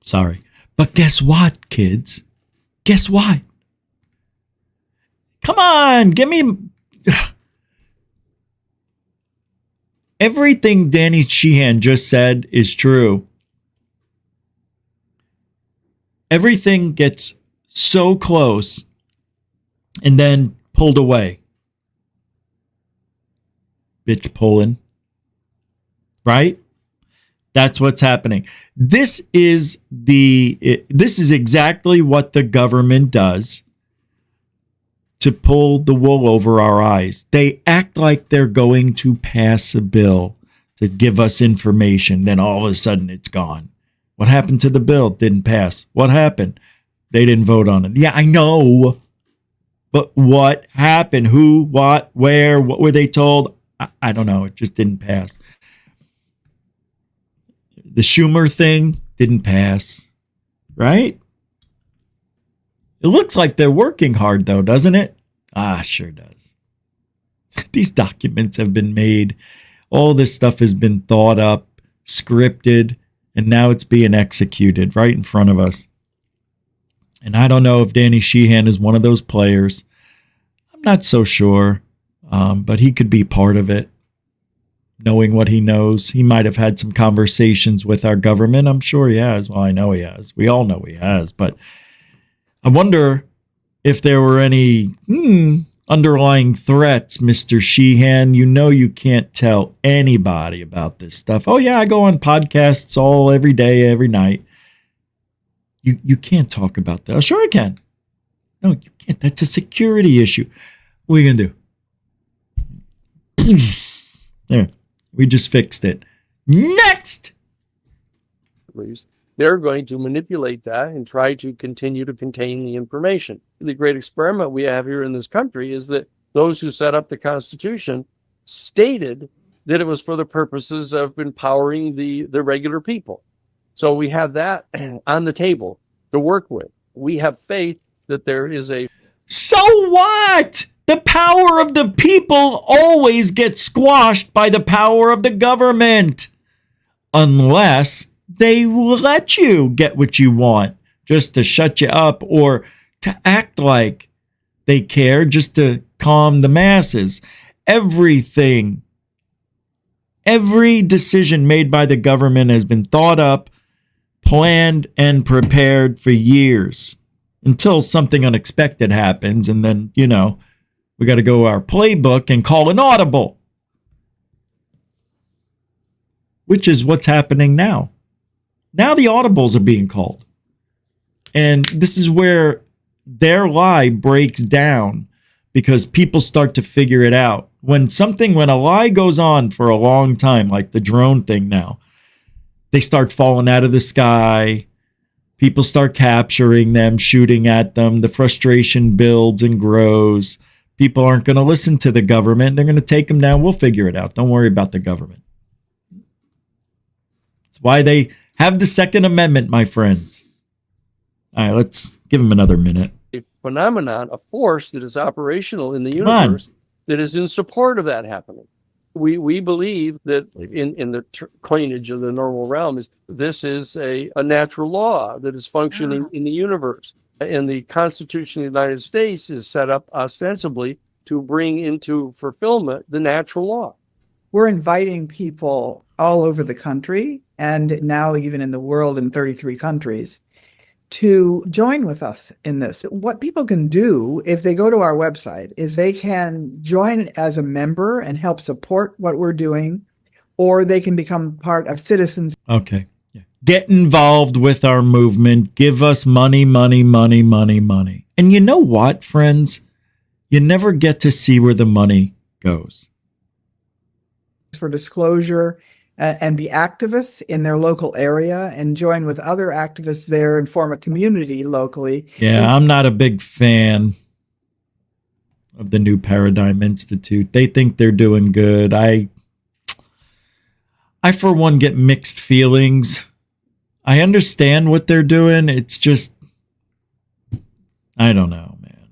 Sorry. But guess what, kids? Guess what? Come on, give me... Everything Danny Sheehan just said is true. Everything gets so close and then pulled away. Bitch pulling. Right? That's what's happening. This is exactly what the government does to pull the wool over our eyes. They act like they're going to pass a bill to give us information. Then all of a sudden it's gone. What happened to the bill? Didn't pass. What happened? They didn't vote on it. Yeah, I know. But what happened? Who, what, where, what were they told? I don't know. It just didn't pass. The Schumer thing didn't pass. Right? It looks like they're working hard, though, doesn't it? Sure does. These documents have been made. All this stuff has been thought up, scripted, and now it's being executed right in front of us. And I don't know if Danny Sheehan is one of those players. I'm not so sure, but he could be part of it. Knowing what he knows, he might have had some conversations with our government. I'm sure he has. Well, I know he has. We all know he has, but I wonder if there were any underlying threats, Mr. Sheehan. You know you can't tell anybody about this stuff. Oh, yeah, I go on podcasts every day, every night. You can't talk about that. Oh, sure I can. No, you can't. That's a security issue. What are you going to do? There. We just fixed it. Next! They're going to manipulate that and try to continue to contain the information. The great experiment we have here in this country is that those who set up the Constitution stated that it was for the purposes of empowering the regular people. So we have that on the table to work with. We have faith that there is a So what? The power of the people always gets squashed by the power of the government. Unless they let you get what you want just to shut you up or to act like they care just to calm the masses. Every decision made by the government has been thought up, planned, and prepared for years until something unexpected happens. And then, we got to go our playbook and call an audible, which is what's happening now. Now the audibles are being called. And this is where their lie breaks down because people start to figure it out. When a lie goes on for a long time, like the drone thing now, they start falling out of the sky. People start capturing them, shooting at them. The frustration builds and grows. People aren't going to listen to the government. They're going to take them down. We'll figure it out. Don't worry about the government. That's why they have the Second Amendment, my friends. All right, let's give them another minute. a phenomenon, a force that is operational in the universe that is in support of that happening. We believe that in the coinage of the normal realm is this is a natural law that is functioning in the universe. And the Constitution of the United States is set up ostensibly to bring into fulfillment the natural law. We're inviting people all over the country and now even in the world in 33 countries to join with us in this. What people can do if they go to our website is they can join as a member and help support what we're doing, or they can become part of citizens. Okay. Yeah. Get involved with our movement. Give us money, money, money, money, money. And you know what, friends? You never get to see where the money goes. For disclosure and be activists in their local area and join with other activists there and form a community locally. Yeah, I'm not a big fan of the New Paradigm Institute. They think they're doing good. I for one get mixed feelings. I understand what they're doing. It's just, I don't know, man.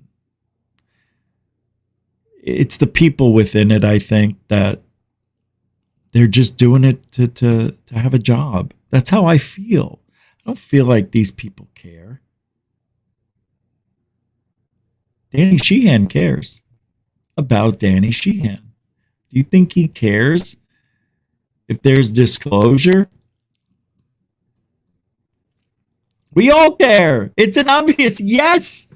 It's the people within it, I think, that they're just doing it to have a job. That's how I feel. I don't feel like these people care. Danny Sheehan cares about Danny Sheehan. Do you think he cares if there's disclosure? We all care. It's an obvious yes.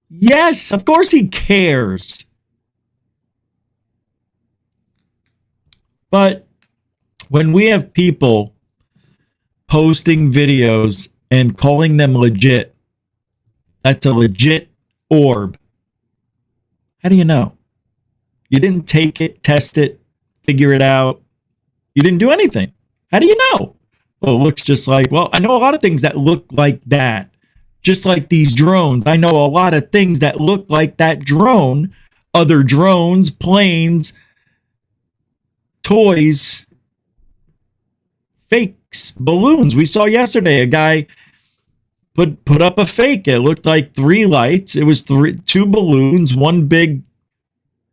Yes, of course he cares. But when we have people posting videos and calling them legit, that's a legit orb. How do you know? You didn't take it, test it, figure it out. You didn't do anything. How do you know? Well, it looks just like, well, I know a lot of things that look like that. Just like these drones. I know a lot of things that look like that drone. Other drones, planes, toys, fakes, balloons. We saw yesterday a guy put up a fake. It looked like 3 lights. It was 2 balloons, one big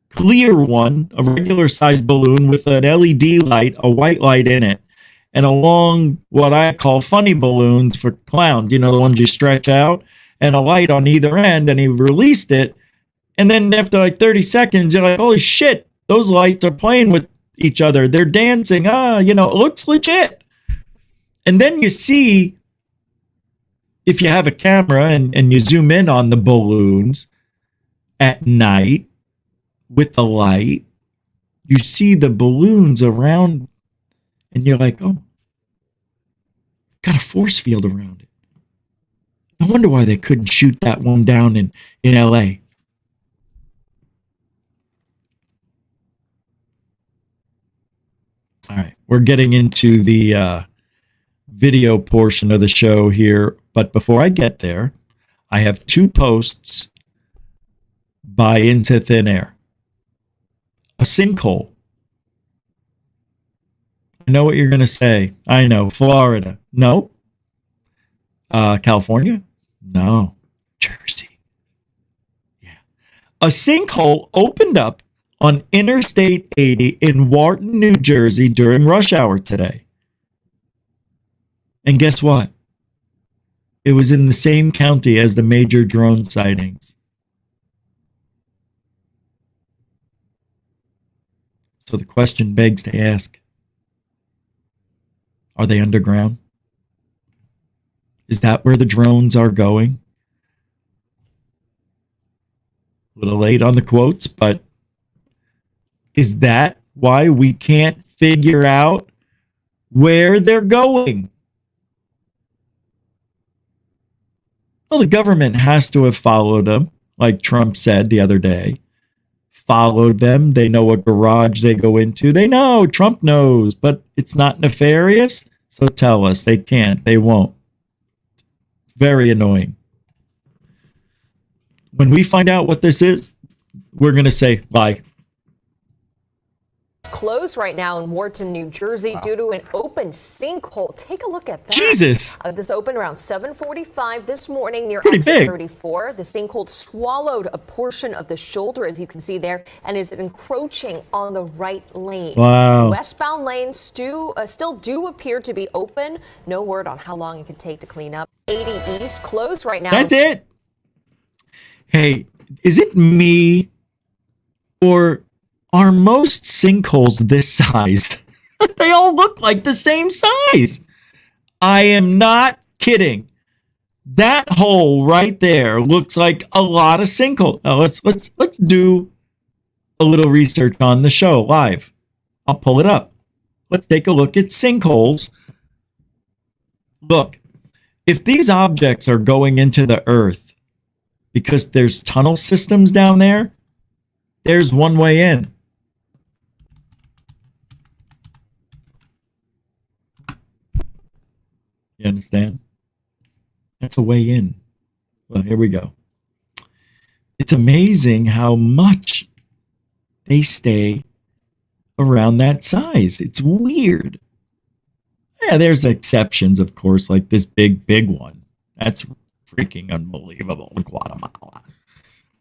clear one, a regular sized balloon with an LED light, a white light in it, and a long, what I call funny balloons for clowns, the ones you stretch out, and a light on either end. And he released it. And then after like 30 seconds, you're like, holy shit, those lights are playing with each other. They're dancing. It looks legit. And then you see, if you have a camera and you zoom in on the balloons at night with the light, you see the balloons around and you're like, oh, got a force field around it. No wonder why they couldn't shoot that one down in LA. All right, we're getting into the video portion of the show here. But before I get there, I have 2 posts by Into Thin Air. A sinkhole. I know what you're going to say. I know. Florida. No. California? No. Jersey. Yeah. A sinkhole opened up on Interstate 80 in Wharton, New Jersey during rush hour today. And guess what? It was in the same county as the major drone sightings. So the question begs to ask, are they underground? Is that where the drones are going? A little late on the quotes, but is that why we can't figure out where they're going? Well, the government has to have followed them, like Trump said the other day. Followed them. They know what garage they go into. They know. Trump knows, but it's not nefarious. So tell us. They can't. They won't. Very annoying. When we find out what this is, we're going to say, bye. Closed right now in Wharton, New Jersey, due to an open sinkhole. Take a look at that. Jesus. This opened around 7:45 this morning near Pretty exit big. 34. The sinkhole swallowed a portion of the shoulder, as you can see there, and is encroaching on the right lane. Wow. Westbound lanes still do appear to be open. No word on how long it could take to clean up. 80 East closed right now. That's it. Hey, is it me or are most sinkholes this size? They all look like the same size. I am not kidding. That hole right there looks like a lot of sinkholes. Now let's do a little research on the show live. I'll pull it up. Let's take a look at sinkholes. Look, if these objects are going into the earth because there's tunnel systems down there, there's one way in. You understand? That's a way in. Well, here we go. It's amazing how much they stay around that size. It's weird. Yeah, there's exceptions, of course, like this big one. That's freaking unbelievable in Guatemala.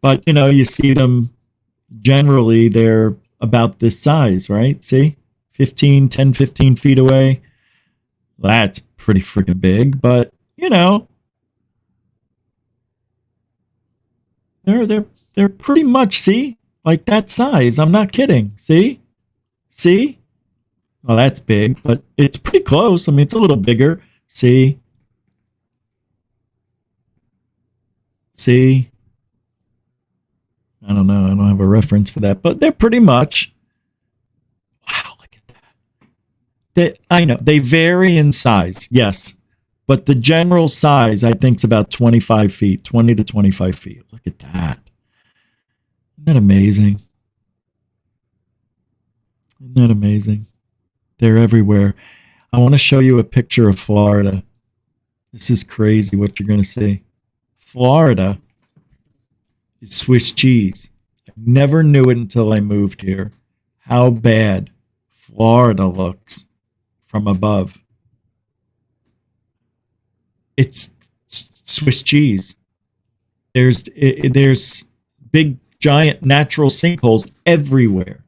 But, you know, you see them, generally, they're about this size, right? See? 10, 15 feet away. That's pretty freaking big, but, you know, they're pretty much, see? Like that size. I'm not kidding. See? Well, that's big, but it's pretty close. I mean, it's a little bigger. See? I don't know. I don't have a reference for that, but they're pretty much. Wow, look at that. I know they vary in size, yes, but the general size I think is about 25 feet, 20 to 25 feet. Look at that. Isn't that amazing? Isn't that amazing? They're everywhere. I want to show you a picture of Florida. This is crazy what you're going to see. Florida is Swiss cheese. I never knew it until I moved here. How bad Florida looks from above. It's Swiss cheese. There's big, giant natural sinkholes everywhere.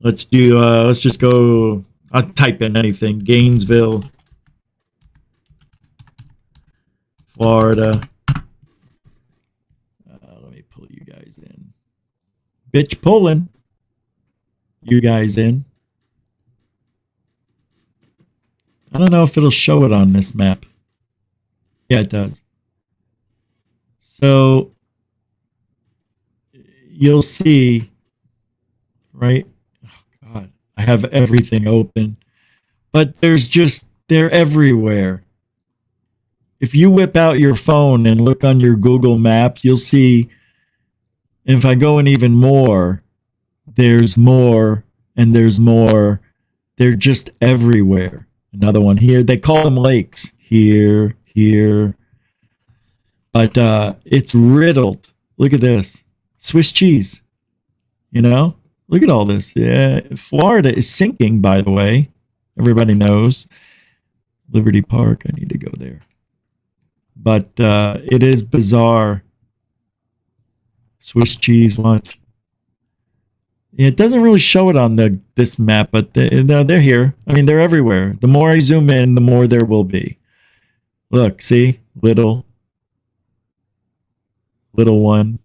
Let's just go, I'll type in anything. Gainesville, Florida. Let me pull you guys in. Bitch pulling you guys in. I don't know if it'll show it on this map. Yeah, it does. So you'll see, right? Oh, God, I have everything open. But they're everywhere. If you whip out your phone and look on your Google Maps, you'll see, if I go in even more, there's more and there's more. They're just everywhere. Another one here. They call them lakes. Here. But it's riddled. Look at this. Swiss cheese. You know? Look at all this. Yeah. Florida is sinking, by the way. Everybody knows. Liberty Park. I need to go there. but it is bizarre. Swiss cheese, watch. Yeah, it doesn't really show it on this map, but they're here. I mean, they're everywhere. The more I zoom in, the more there will be. Look, see? Little one.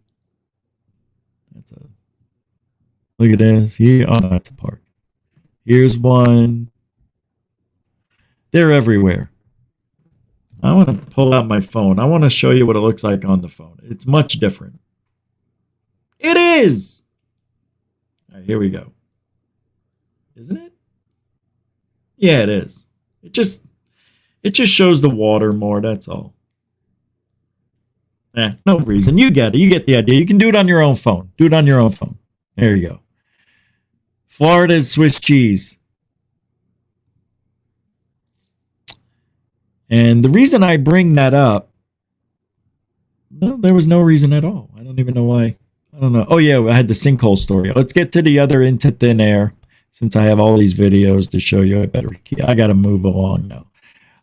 Look at this. Here, oh, that's a park. Here's one. They're everywhere. I want to pull out my phone. I want to show you what it looks like on the phone. It's much different. It is! All right, here we go. Isn't it? Yeah, it is. It just shows the water more, that's all. No reason. You get it. You get the idea. You can do it on your own phone. Do it on your own phone. There you go. Florida's Swiss cheese. And the reason I bring that up, well, there was no reason at all. I don't even know why. I don't know. Oh, yeah, I had the sinkhole story. Let's get to the other into thin air. Since I have all these videos to show you, I got to move along now.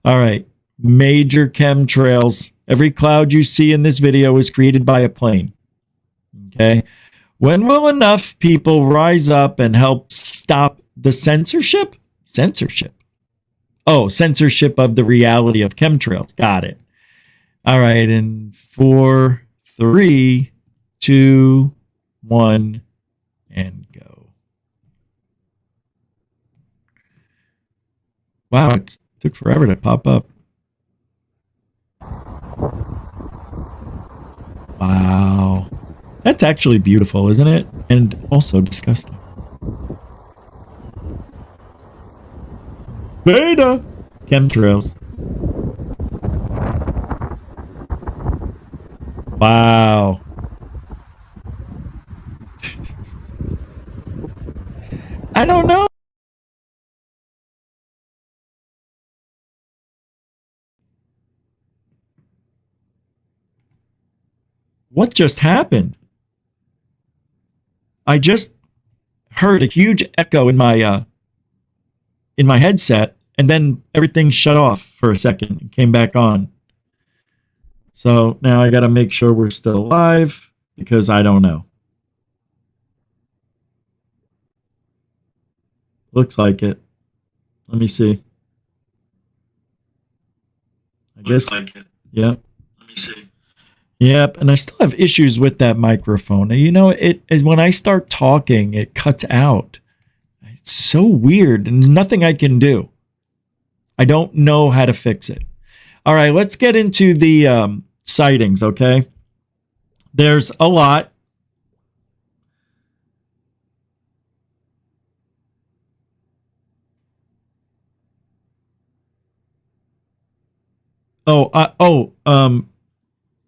All right. Major chemtrails. Every cloud you see in this video is created by a plane. Okay. When will enough people rise up and help stop the censorship? Censorship. Oh, censorship of the reality of chemtrails. Got it. All right. And 4, 3, 2, 1, and go. Wow, it took forever to pop up. Wow. That's actually beautiful, isn't it? And also disgusting. Beta! Chemtrails. Wow. I don't know. What just happened? I just heard a huge echo in my headset, and then everything shut off for a second and came back on. So now I got to make sure we're still live because I don't know. Looks like it. Let me see. I guess. Looks like it. Yep. Let me see. Yep, and I still have issues with that microphone. You know, it is when I start talking, it cuts out. It's so weird, and there's nothing I can do. I don't know how to fix it. All right, let's get into the sightings, okay? There's a lot.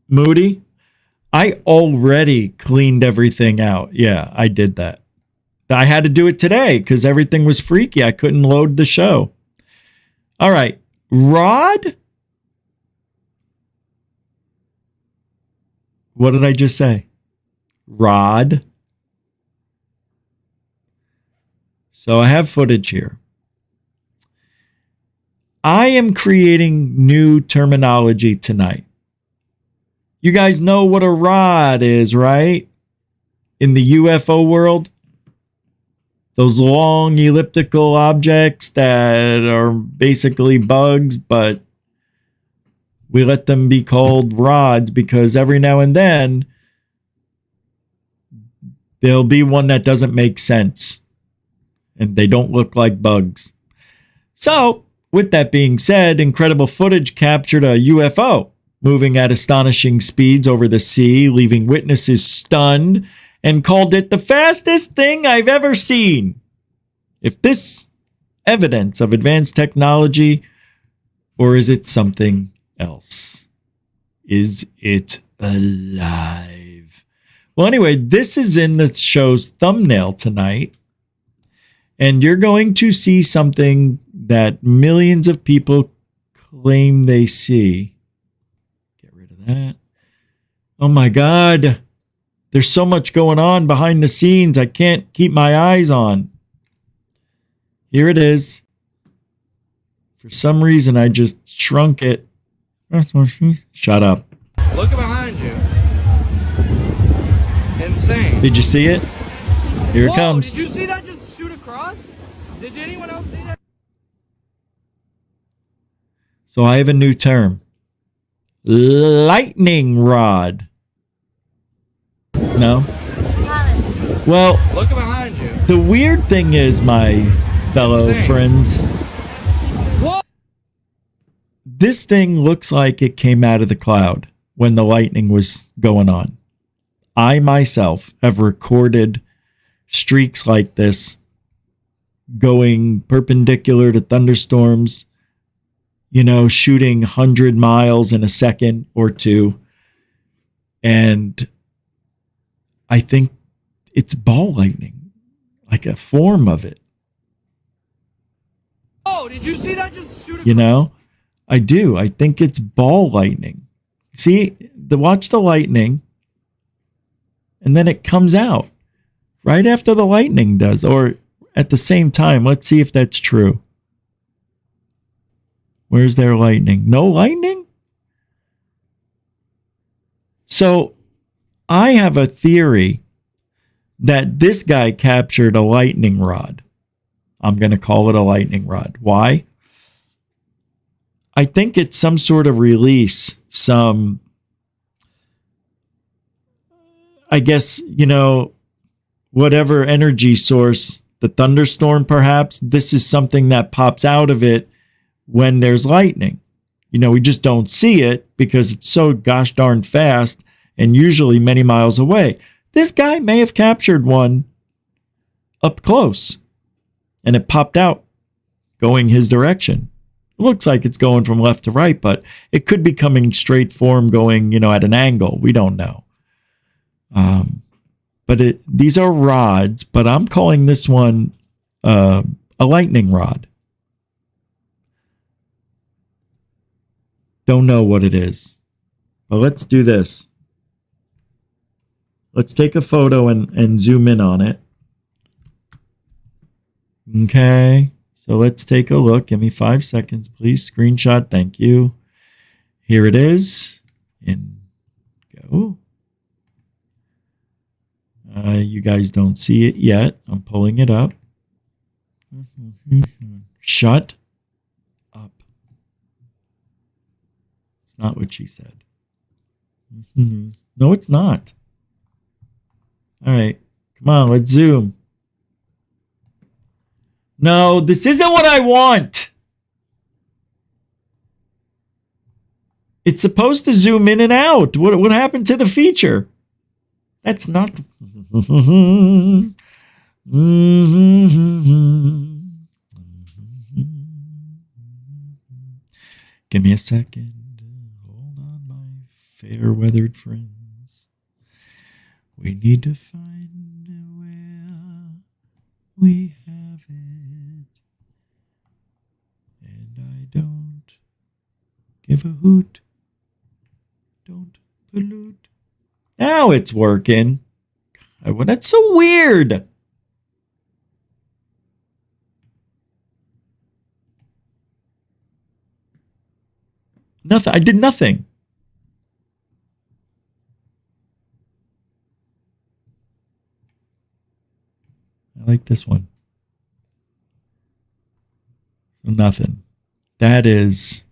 Moody, I already cleaned everything out. Yeah, I did that. I had to do it today because everything was freaky. I couldn't load the show. All right. Rod? What did I just say? Rod. So I have footage here. I am creating new terminology tonight. You guys know what a rod is, right? In the UFO world, those long elliptical objects that are basically bugs, but we let them be called rods because every now and then there'll be one that doesn't make sense and they don't look like bugs. So, with that being said, incredible footage captured a UFO moving at astonishing speeds over the sea, leaving witnesses stunned, and called it the fastest thing I've ever seen. If this evidence of advanced technology, or is it something else? Is it alive? Well, anyway, this is in the show's thumbnail tonight, and you're going to see something that millions of people claim they see. That. Oh my God. There's so much going on behind the scenes. I can't keep my eyes on. Here it is. For some reason, I just shrunk it. That's what she. Shut up. Look behind you. Insane. Did you see it? Here it comes. Did you see that just shoot across? Did anyone else see that? So I have a new term. Lightning rod. No? Well, Look behind you. the weird thing is, my fellow Insane. friends, Whoa! this thing looks like it came out of the cloud when the lightning was going on. I myself have recorded streaks like this going perpendicular to thunderstorms, you know, shooting 100 miles in a second or two. And I think it's ball lightning, like a form of it. Oh, did you see that just shoot across? You know, I do. I think it's ball lightning. See, watch the lightning, and then it comes out right after the lightning does, or at the same time. Let's see if that's true. Where's their lightning? No lightning? So I have a theory that this guy captured a lightning rod. I'm going to call it a lightning rod. Why? I think it's some sort of release, I guess, you know, whatever energy source, the thunderstorm perhaps, this is something that pops out of it when there's lightning. You know, we just don't see it because it's so gosh darn fast and usually many miles away. This guy may have captured one up close and it popped out going his direction. It looks like it's going from left to right, but it could be coming straight for him going, you know, at an angle. We don't know. But these are rods, but I'm calling this one a lightning rod. Don't know what it is, but let's do this. Let's take a photo and zoom in on it. Okay, so let's take a look. Give me 5 seconds, please. Screenshot, thank you. Here it is. And go. You guys don't see it yet. I'm pulling it up. Shut up. It's not what she said. No, it's not. All right. Come on, let's zoom. No, this isn't what I want. It's supposed to zoom in and out. What happened to the feature? That's not. Give me a second. Hold on, my fair-weathered friends. We need to find where we have it. And I don't give a hoot. Don't pollute. Now it's working. God, that's so weird. Nothing. I did nothing. I like this one. So nothing. That is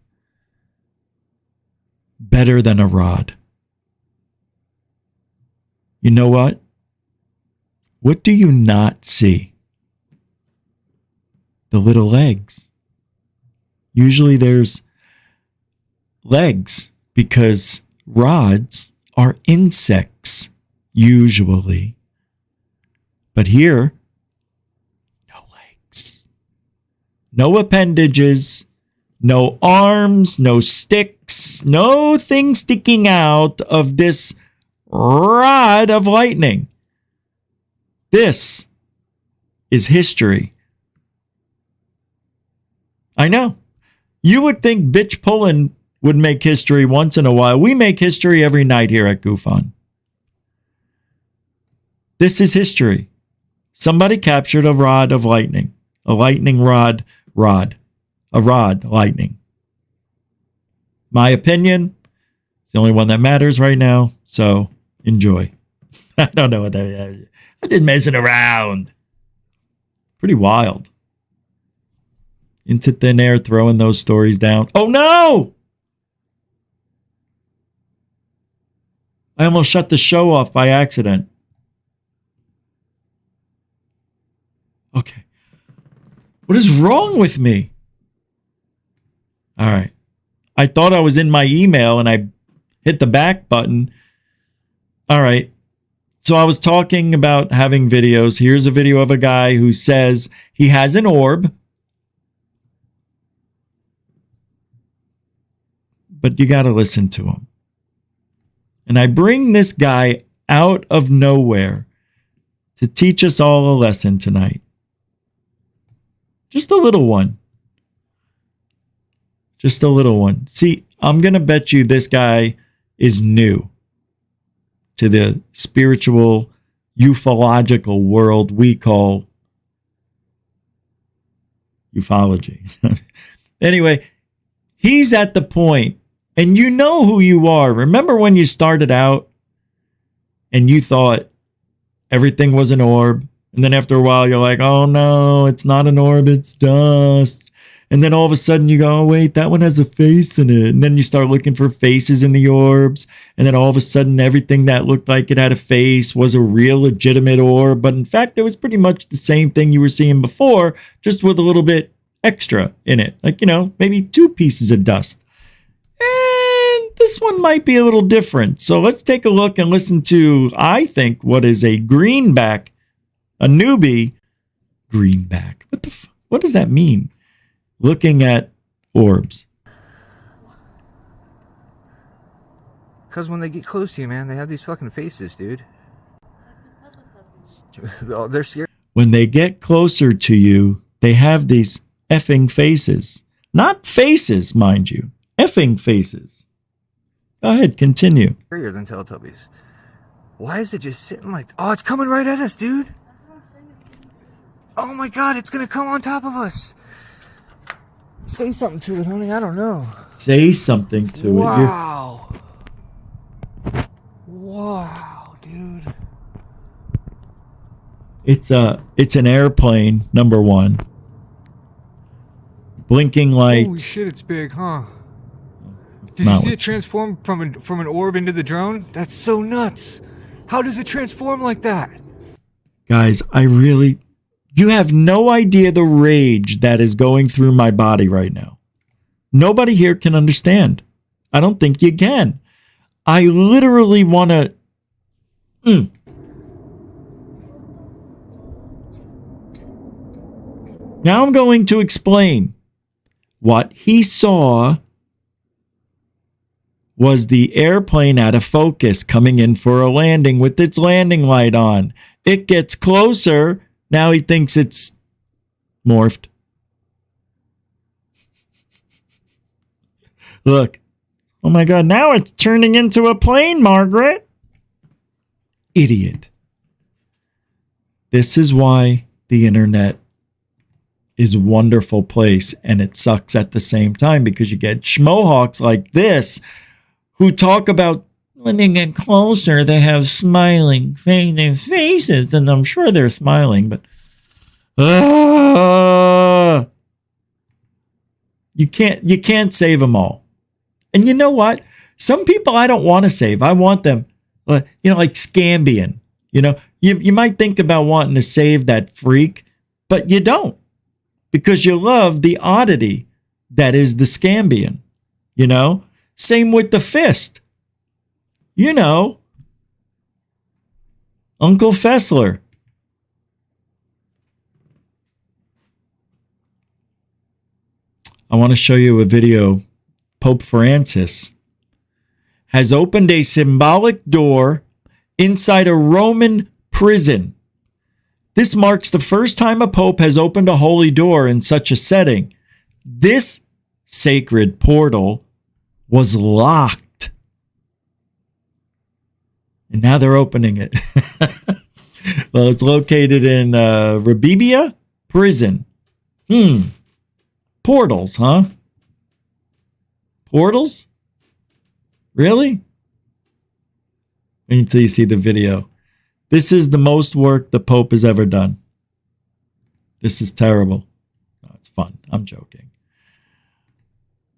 better than a rod. You know what? What do you not see? The little legs. Usually there's legs because rods are insects, usually. But here, no legs. No appendages, no arms, no sticks, no thing sticking out of this rod of lightning. This is history. I know. You would think bitch pulling would make history once in a while. We make history every night here at GUFON. This is history. Somebody captured a rod of lightning. A lightning rod. A rod, lightning. My opinion, it's the only one that matters right now. So enjoy. I don't know what that is. I'm just messing around. Pretty wild. Into thin air, throwing those stories down. Oh no! I almost shut the show off by accident. Okay. What is wrong with me? All right. I thought I was in my email and I hit the back button. All right. So I was talking about having videos. Here's a video of a guy who says he has an orb. But you got to listen to him. And I bring this guy out of nowhere to teach us all a lesson tonight. Just a little one. Just a little one. See, I'm going to bet you this guy is new to the spiritual, ufological world we call ufology. Anyway, he's at the point, and you know who you are. Remember when you started out and you thought everything was an orb? And then after a while, you're like, oh no, it's not an orb, it's dust. And then all of a sudden you go, oh wait, that one has a face in it. And then you start looking for faces in the orbs. And then all of a sudden everything that looked like it had a face was a real legitimate orb. But in fact, it was pretty much the same thing you were seeing before, just with a little bit extra in it. Like, maybe 2 pieces of dust. And this one might be a little different. So let's take a look and listen to, I think, what is a greenback, a newbie greenback. What does that mean? Looking at orbs. Because when they get close to you, man, they have these fucking faces, dude. They're scared. When they get closer to you, they have these effing faces. Not faces, mind you. Effing faces. Go ahead, continue. Scarier than Teletubbies. Why is it just sitting like... Oh, it's coming right at us, dude. Oh my god, it's gonna come on top of us. Say something to it, honey. I don't know. Say something to it. Wow. Wow, dude. It's an airplane, number one. Blinking lights. Holy shit, it's big, huh? Did you see it transform from an orb into the drone? That's so nuts. How does it transform like that? Guys, you have no idea the rage that is going through my body right now. Nobody here can understand. I don't think you can. I literally want to... Now I'm going to explain. What he saw was the airplane out of focus coming in for a landing with its landing light on. It gets closer. Now he thinks it's morphed. Look. Oh my God, now it's turning into a plane, Margaret. Idiot. This is why the internet is a wonderful place, and it sucks at the same time, because you get schmohawks like this who talk about when they get closer, they have smiling faces, and I'm sure they're smiling, but you can't save them all. And you know what? Some people I don't want to save. I want them, like Scambian. You might think about wanting to save that freak, but you don't, because you love the oddity that is the Scambian. Same with the fist. Uncle Fessler. I want to show you a video. Pope Francis has opened a symbolic door inside a Roman prison. This marks the first time a pope has opened a holy door in such a setting. This sacred portal was locked. And now they're opening it. Well, it's located in Rabibia prison. Portals, huh? Portals? Really? Wait until you see the video. This is the most work the Pope has ever done. This is terrible. No, it's fun. I'm joking.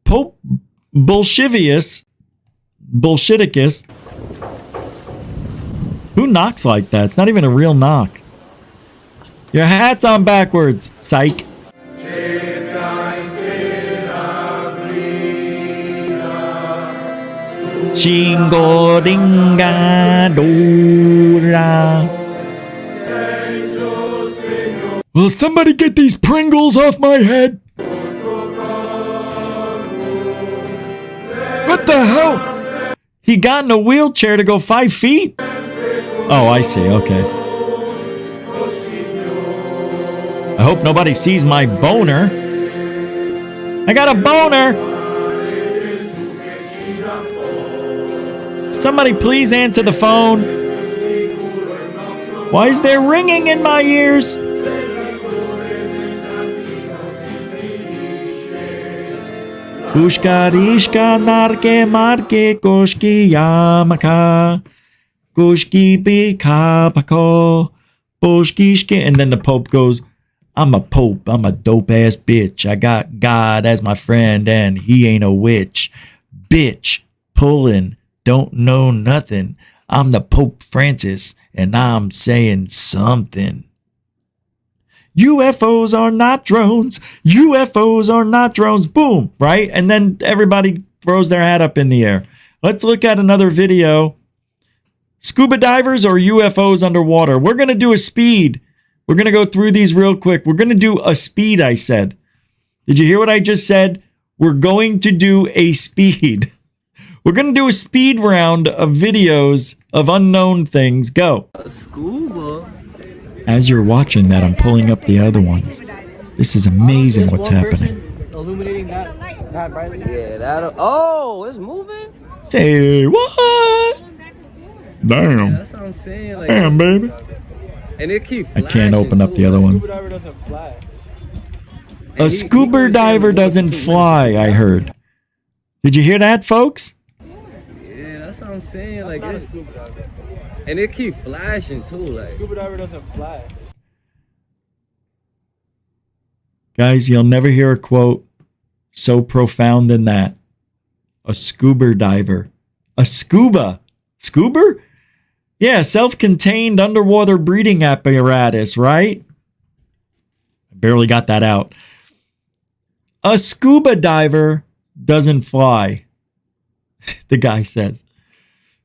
Pope Bolshevius. Who knocks like that? It's not even a real knock. Your hat's on backwards, psych. Chingo dinga dora. Will somebody get these Pringles off my head? What the hell? He got in a wheelchair to go 5 feet? Oh, I see. Okay. I hope nobody sees my boner. I got a boner. Somebody please answer the phone. Why is there ringing in my ears? Kushkarishka narke marke koshki yamaka. Koshki bika pako. Boshkishke. And then the Pope goes, I'm a Pope. I'm a dope ass bitch. I got God as my friend and he ain't a witch. Bitch. Pulling. Don't know nothing. I'm the Pope Francis and I'm saying something. UFOs are not drones. UFOs are not drones. Boom, right? And then everybody throws their hat up in the air. Let's look at another video. Scuba divers or UFOs underwater? We're going to do a speed. We're going to go through these real quick. We're going to do a speed, I said. Did you hear what I just said? We're going to do a speed. We're going to do a speed round of videos of unknown things. Go. Scuba? As you're watching that, I'm pulling up the other ones. This is amazing what's happening. Illuminating that brightly? Yeah, that'll... Oh, it's moving? Say what? Damn. Yeah, that's what I'm saying. Like, damn, baby. And it keeps I can't open up the other ones. A scuba diver doesn't fly, I heard. Did you hear that, folks? Yeah, that's what I'm saying. Like, it's... And it keep flashing too, like. Scuba diver doesn't fly. Guys, you'll never hear a quote so profound than that. A scuba diver. A scuba. Scuba? Yeah, self-contained underwater breathing apparatus, right? I barely got that out. A scuba diver doesn't fly. The guy says.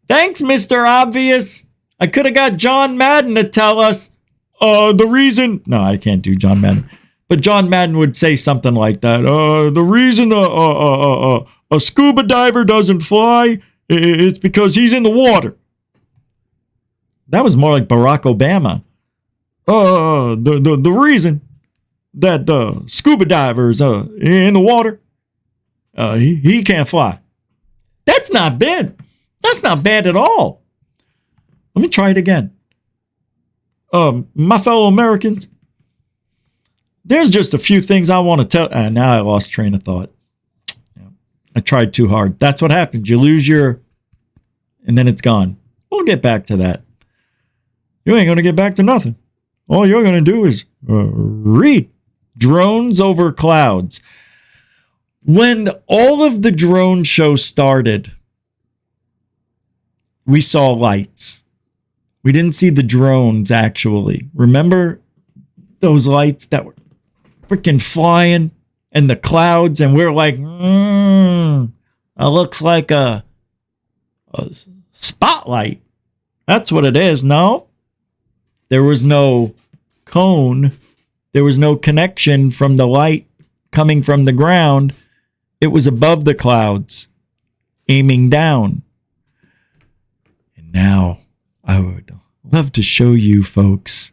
Thanks, Mr. Obvious. I could have got John Madden to tell us the reason. No, I can't do John Madden. But John Madden would say something like that. The reason a scuba diver doesn't fly is because he's in the water. That was more like Barack Obama. The reason that scuba divers in the water, he can't fly. That's not bad. That's not bad at all. Let me try it again. My fellow Americans, there's just a few things I want to tell. Now I lost train of thought. I tried too hard. That's what happens. You lose your, and then it's gone. We'll get back to that. You ain't going to get back to nothing. All you're going to do is read. Drones over clouds. When all of the drone shows started, we saw lights. We didn't see the drones, actually. Remember those lights that were freaking flying and the clouds? And we're like, it looks like a spotlight. That's what it is. No, there was no cone. There was no connection from the light coming from the ground. It was above the clouds, aiming down. And now I would love to show you folks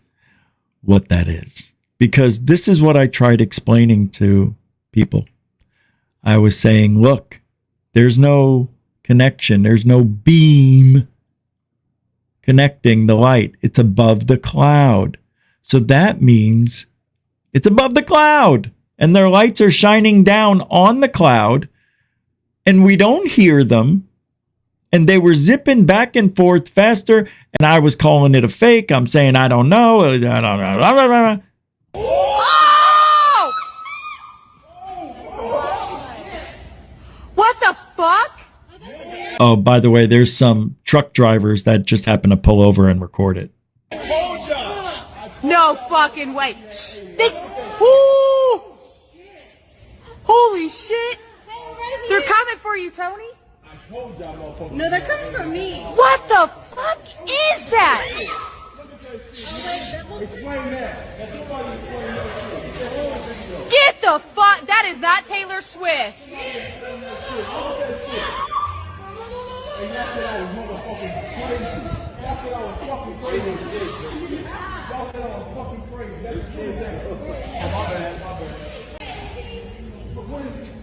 what that is, because this is what I tried explaining to people. I was saying, look, there's no connection. There's no beam connecting the light. It's above the cloud. So that means it's above the cloud and their lights are shining down on the cloud and we don't hear them And they were zipping back and forth faster, and I was calling it a fake. I'm saying, I don't know. Oh! What the fuck? Oh, by the way, there's some truck drivers that just happen to pull over and record it. No fucking way. Ooh! Holy shit! They're coming for you, Tony. No, they're coming for me. What the fuck is that? Get the fuck! That is not Taylor Swift.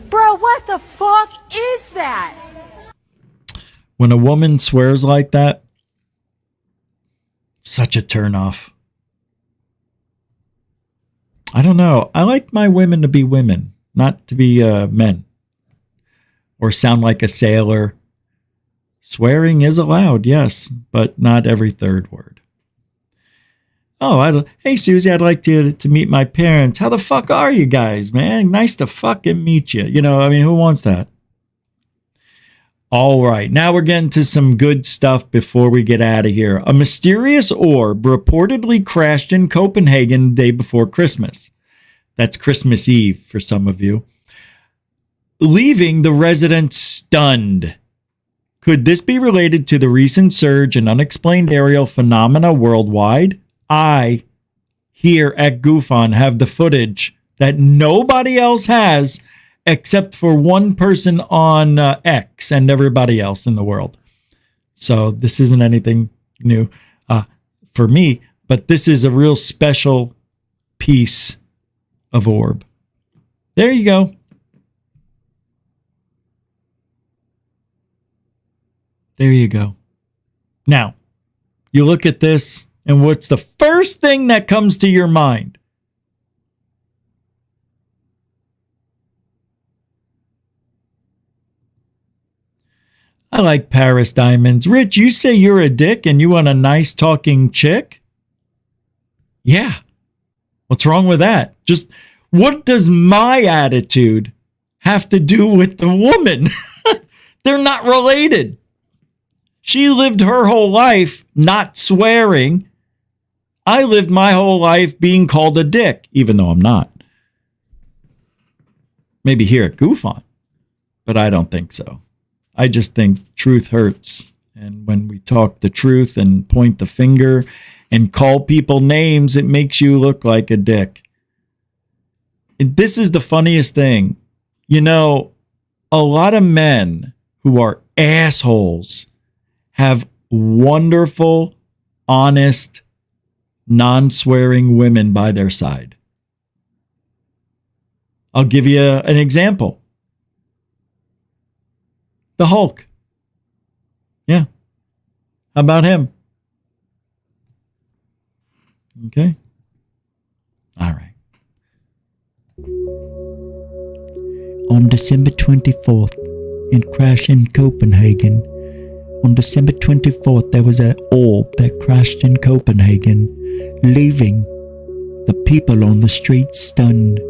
Bro, what the fuck is that? When a woman swears like that, such a turnoff. I don't know. I like my women to be women, not to be men. Or sound like a sailor. Swearing is allowed, yes, but not every third word. Oh, hey, Susie, I'd like to meet my parents. How the fuck are you guys, man? Nice to fucking meet you. You know, I mean, who wants that? All right, now we're getting to some good stuff before we get out of here. A mysterious orb reportedly crashed in Copenhagen the day before Christmas. That's Christmas Eve for some of you. Leaving the residents stunned. Could this be related to the recent surge in unexplained aerial phenomena worldwide? I, here at GUFON, have the footage that nobody else has except for one person on X and everybody else in the world. So this isn't anything new for me, but this is a real special piece of orb. There you go. There you go. Now, you look at this, and what's the first thing that comes to your mind? I like Paris diamonds. Rich, you say you're a dick and you want a nice talking chick? Yeah. What's wrong with that? Just what does my attitude have to do with the woman? They're not related. She lived her whole life not swearing. I lived my whole life being called a dick, even though I'm not. Maybe here at GUFON, but I don't think so. I just think truth hurts. And when we talk the truth and point the finger and call people names, it makes you look like a dick. And this is the funniest thing. You know, a lot of men who are assholes have wonderful, honest, non-swearing women by their side. I'll give you an example. The Hulk. Yeah. How about him? Okay. All right. On December 24th, in crash in Copenhagen. On December 24th, there was an orb that crashed in Copenhagen, leaving the people on the street stunned.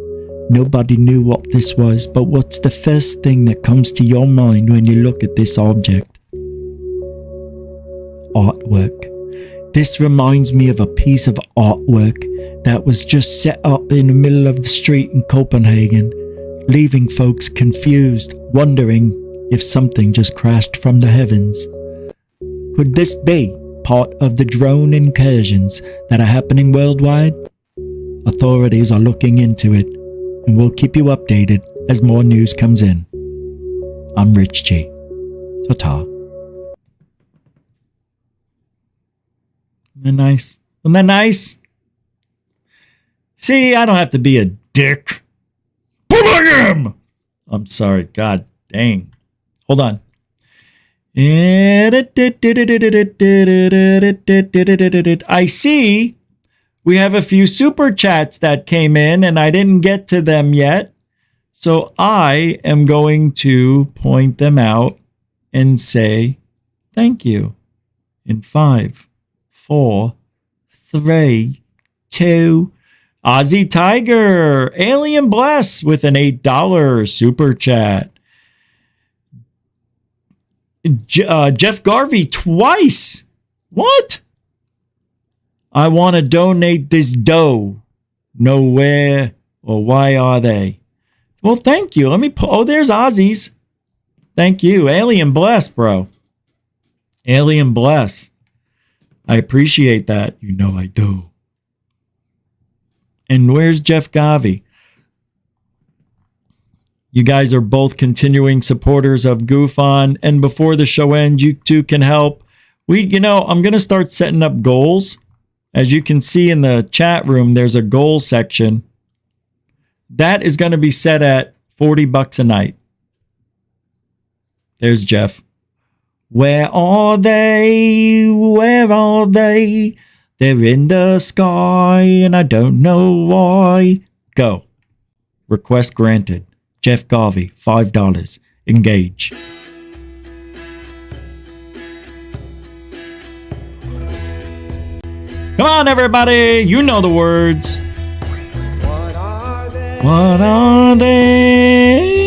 Nobody knew what this was, but what's the first thing that comes to your mind when you look at this object? Artwork. This reminds me of a piece of artwork that was just set up in the middle of the street in Copenhagen, leaving folks confused, wondering if something just crashed from the heavens. Could this be part of the drone incursions that are happening worldwide? Authorities are looking into it, and we'll keep you updated as more news comes in. I'm Rich G. Ta-ta. Isn't that nice? Isn't that nice? See, I don't have to be a dick. But I am! I'm sorry. God dang. Hold on. I see we have a few super chats that came in and I didn't get to them yet. So I am going to point them out and say Thank you. In 5, 4, 3, 2. Aussie Tiger, Alien Bless with an $8 super chat. Jeff Garvey twice. What? I want to donate this dough. Know where or why are they? Well, thank you. Let me oh, there's Aussies. Thank you. Alien Bless, bro. Alien Bless. I appreciate that. You know I do. And where's Jeff Garvey? You guys are both continuing supporters of GUFON. And before the show ends, you two can help. I'm going to start setting up goals. As you can see in the chat room, there's a goal section. That is going to be set at $40 a night. There's Jeff. Where are they? Where are they? They're in the sky and I don't know why. Go. Request granted. Jeff Garvey, $5. Engage. Come on, everybody. You know the words. What are they? What are they?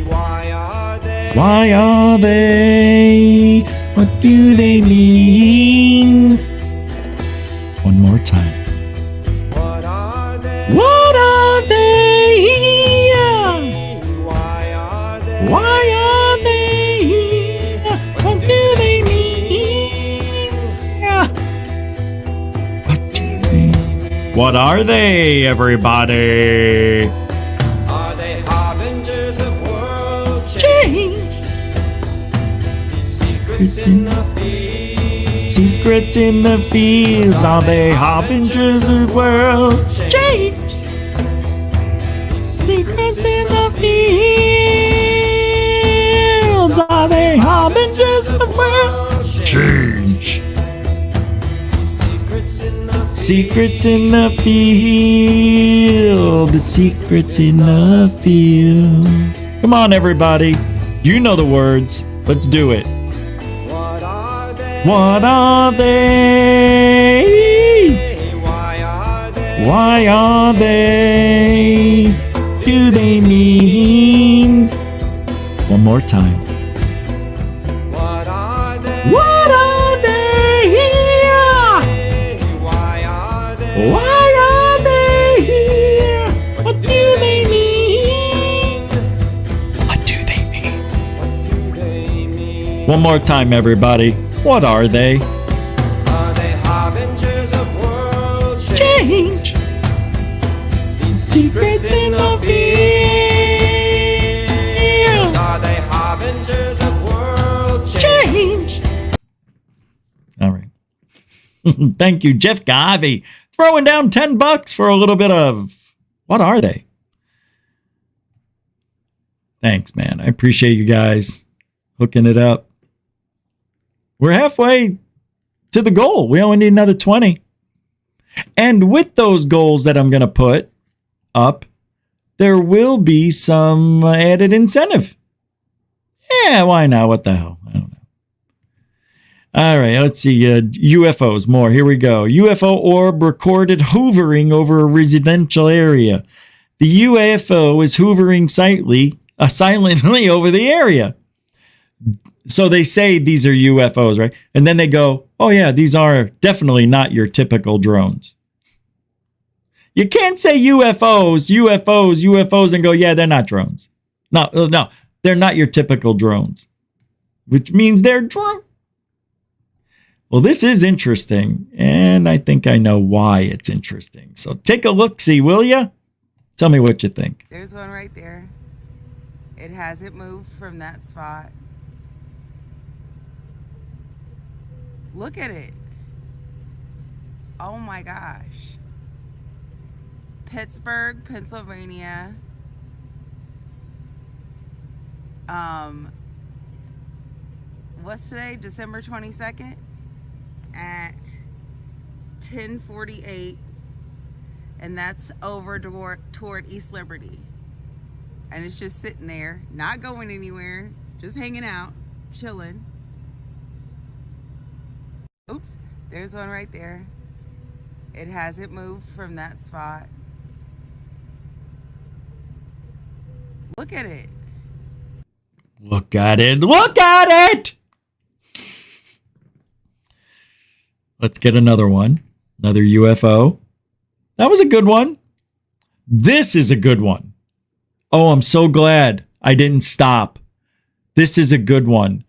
Why are they? Why are they? What do they mean? One more time. What are they? What are they? Why are they? Why are they? What do they mean? What do they mean? What are they, everybody? Are they harbingers of world change? Secrets in the fields. Secrets in the fields. Are they harbingers of world change? Secrets in the fields. Are they harbingers of world change? Secrets in the field. The secrets in the field. Come on, everybody. You know the words. Let's do it. What are they? Why are they? Why are they? Do they mean? One more time. What are they? What are they? Why are they? Why are they here? What do they mean? What do they mean? What do they mean? One more time, everybody. What are they? Are they harbingers of world Change. These Secrets in the field. Are they harbingers of world change? All right. Thank you, Jeff Garvey. Throwing down $10 for a little bit of what are they? Thanks, man. I appreciate you guys hooking it up. We're halfway to the goal. We only need another 20. And with those goals that I'm going to put up, there will be some added incentive. Yeah, why not? What the hell? I don't know. All right, let's see. UFOs, more. Here we go. UFO orb recorded hovering over a residential area. The UFO is hovering silently over the area. So they say these are UFOs, right? And then they go, oh yeah, these are definitely not your typical drones. You can't say UFOs, and go, yeah, they're not drones. No, they're not your typical drones, which means they're drones. Well, this is interesting, and I think I know why it's interesting. So take a look-see, will ya? Tell me what you think. There's one right there. It hasn't moved from that spot. Look at it. Oh my gosh. Pittsburgh, Pennsylvania. What's today? December 22nd at 10:48, and that's over toward East Liberty. And it's just sitting there, not going anywhere, just hanging out, chilling. Oops, there's one right there. It hasn't moved from that spot. Look at it. Look at it. Look at it. Let's get another one. Another UFO. That was a good one. This is a good one. Oh, I'm so glad I didn't stop. This is a good one.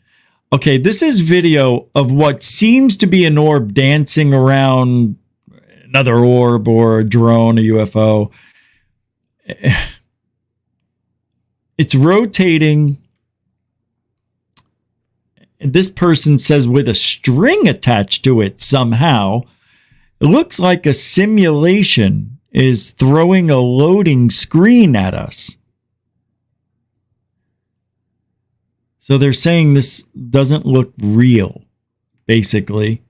Okay, this is video of what seems to be an orb dancing around another orb or a drone, a UFO. It's rotating. This person says with a string attached to it somehow. It looks like a simulation is throwing a loading screen at us. So they're saying this doesn't look real, basically.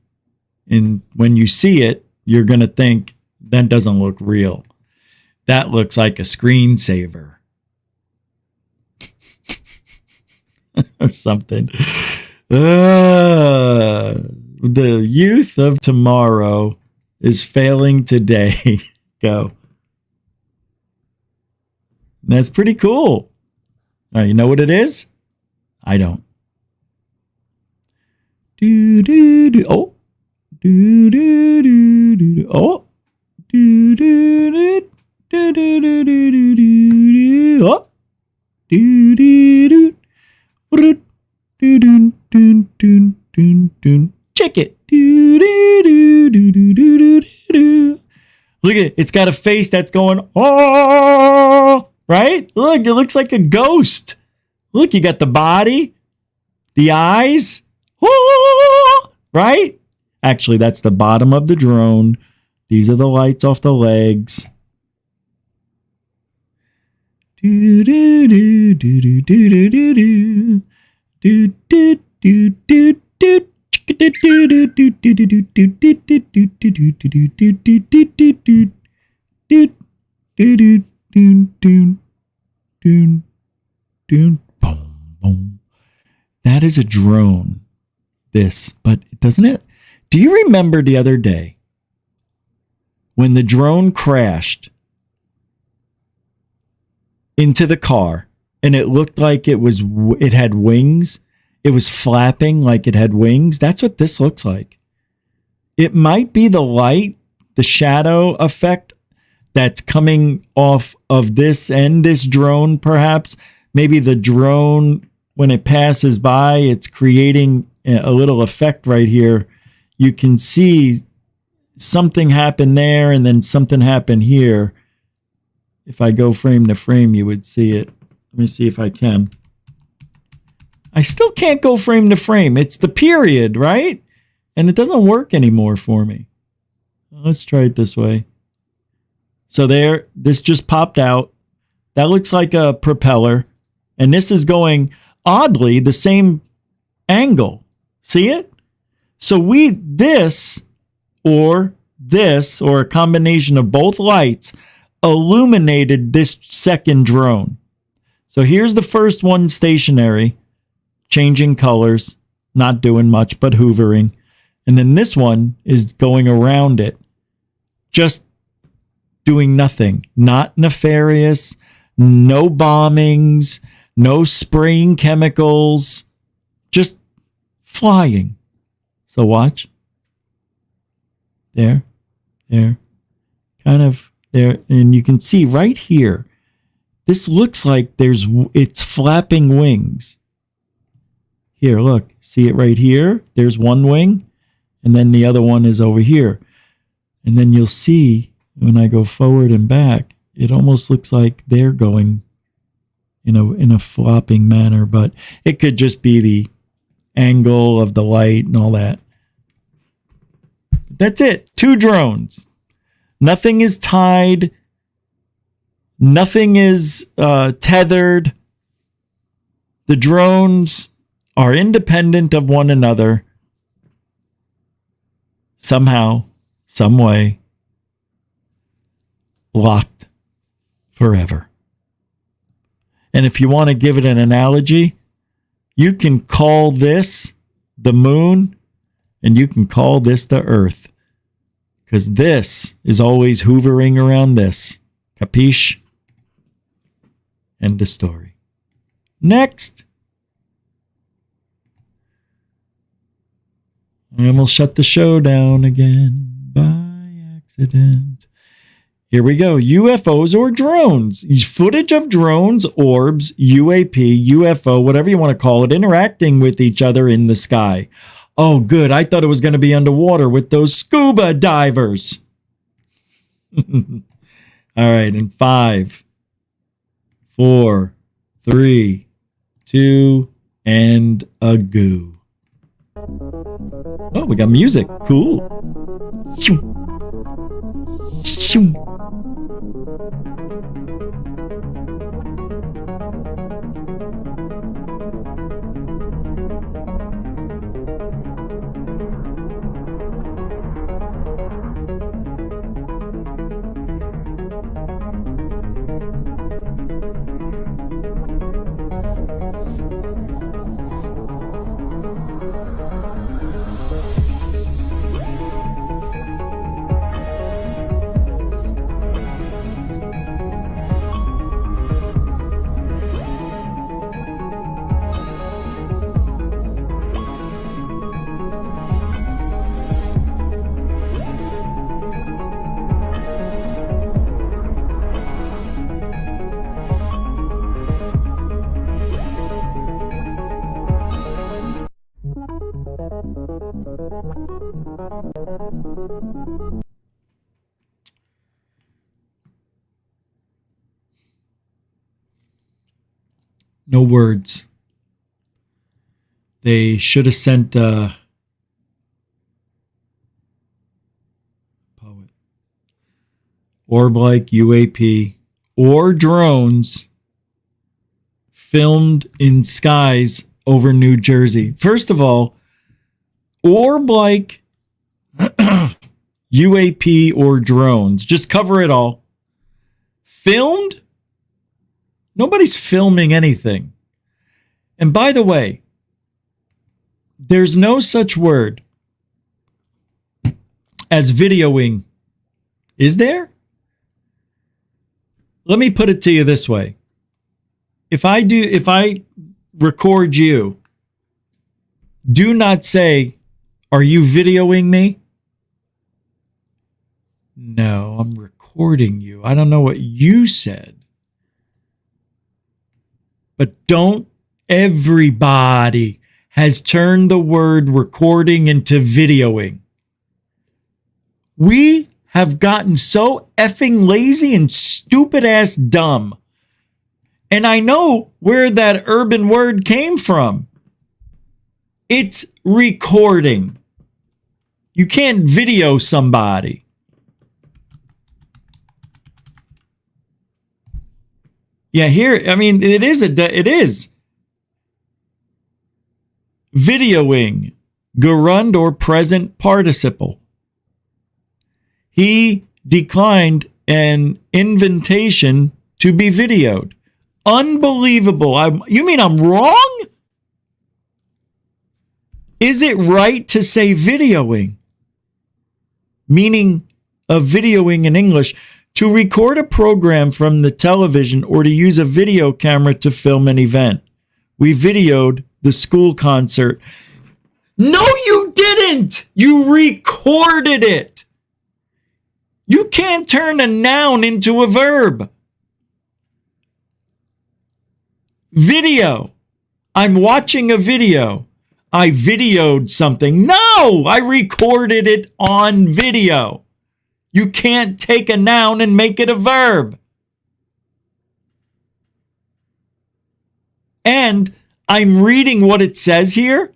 And when you see it, you're going to think that doesn't look real. That looks like a screensaver or something. The youth of tomorrow is failing today. Go. That's pretty cool. All right, you know what it is? I don't. Do do do. Oh. Do do do do. Oh. Do do do do do do do do. Oh. Do do do. Do do do do do do. Check it. Do do do do do do do. Look at it. It's got a face that's going, oh, right? Look, it looks like a ghost. Look, you got the body, the eyes, oh, right? Actually, that's the bottom of the drone. These are the lights off the legs. Do do do do do do do do do do do do do. That is a drone. But doesn't it? Do you remember the other day when the drone crashed into the car and it looked like it had wings? It was flapping like it had wings. That's what this looks like. It might be the light, the shadow effect that's coming off of this and this drone, perhaps. Maybe the drone, when it passes by, it's creating a little effect right here. You can see something happen there and then something happen here. If I go frame to frame, you would see it. Let me see if I can. I still can't go frame to frame. It's the period, right? And it doesn't work anymore for me. Let's try it this way. So there, this just popped out. That looks like a propeller. And this is going, oddly, the same angle. See it? So this, or a combination of both lights, illuminated this second drone. So here's the first one stationary, changing colors, not doing much but hoovering. And then this one is going around it, just doing nothing, not nefarious, no bombings, no spraying chemicals, just flying. So watch. There, kind of there. And you can see right here, this looks like it's flapping wings. Here, look, see it right here? There's one wing, and then the other one is over here. And then you'll see when I go forward and back, it almost looks like they're going in a flopping manner, but it could just be the angle of the light and all that. That's it. 2 drones. Nothing is tied. Nothing is tethered. The drones are independent of one another. Somehow, some way, locked forever. And if you want to give it an analogy, you can call this the moon, and you can call this the Earth. Because this is always hovering around this. Capiche? End of story. Next. And we'll shut the show down again by accident. Here we go. UFOs or drones. Footage of drones, orbs, UAP, UFO, whatever you want to call it, interacting with each other in the sky. Oh, good. I thought it was going to be underwater with those scuba divers. All right. In 5, 4, 3, 2, and a goo. Oh, we got music. Cool. No words. They should have sent a poet. Orb-like UAP or drones filmed in skies over New Jersey. First of all, orb-like UAP or drones. Just cover it all. Filmed? Nobody's filming anything. And by the way, there's no such word as videoing. Is there? Let me put it to you this way. If I record you, do not say, "Are you videoing me?" No, I'm recording you. I don't know what you said. But don't, everybody has turned the word recording into videoing. We have gotten so effing lazy and stupid ass dumb. And I know where that urban word came from. It's recording. You can't video somebody. Yeah, here, I mean, it is. Videoing, gerund or present participle. He declined an invitation to be videoed. Unbelievable. You mean I'm wrong? Is it right to say videoing? Meaning of videoing in English, to record a program from the television or to use a video camera to film an event. We videoed the school concert. No, you didn't. You recorded it. You can't turn a noun into a verb. Video. I'm watching a video. I videoed something. No, I recorded it on video. You can't take a noun and make it a verb. And I'm reading what it says here.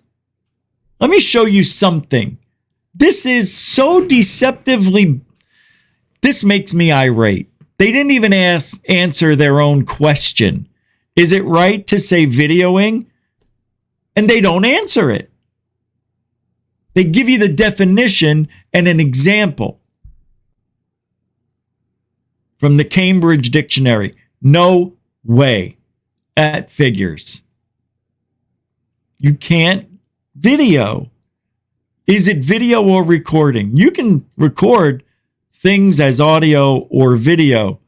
Let me show you something. This is so deceptively, this makes me irate. They didn't even answer their own question. Is it right to say videoing? And they don't answer it. They give you the definition and an example from the Cambridge Dictionary. No way. At figures. You can't video. Is it video or recording? You can record things as audio or video.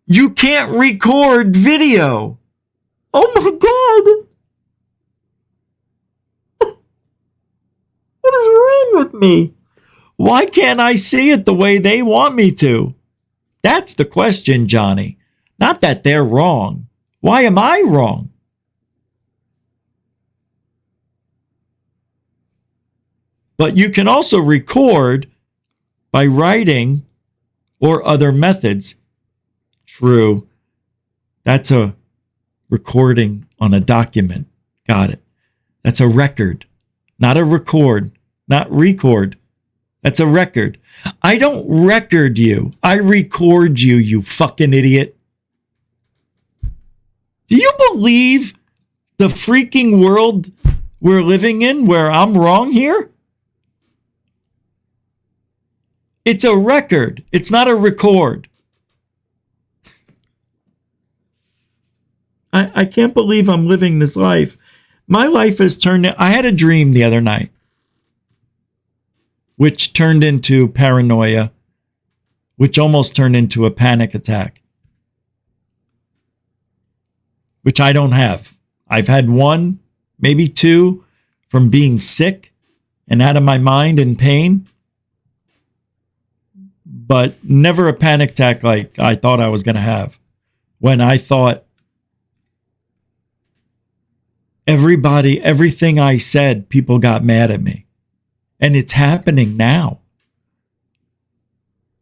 You can't record video. Oh my God. What is wrong with me? Why can't I see it the way they want me to? That's the question, Johnny. Not that they're wrong. Why am I wrong? But you can also record by writing or other methods. True. That's a recording on a document. Got it. That's a record, not a record, not record. That's a record. I don't record you. I record you, you fucking idiot. Do you believe the freaking world we're living in where I'm wrong here? It's a record. It's not a record. I can't believe I'm living this life. My life has turned... I had a dream the other night, which turned into paranoia, which almost turned into a panic attack, which I don't have. I've had one, maybe two, from being sick and out of my mind in pain, but never a panic attack like I thought I was going to have, when I thought everything I said, people got mad at me. And it's happening now.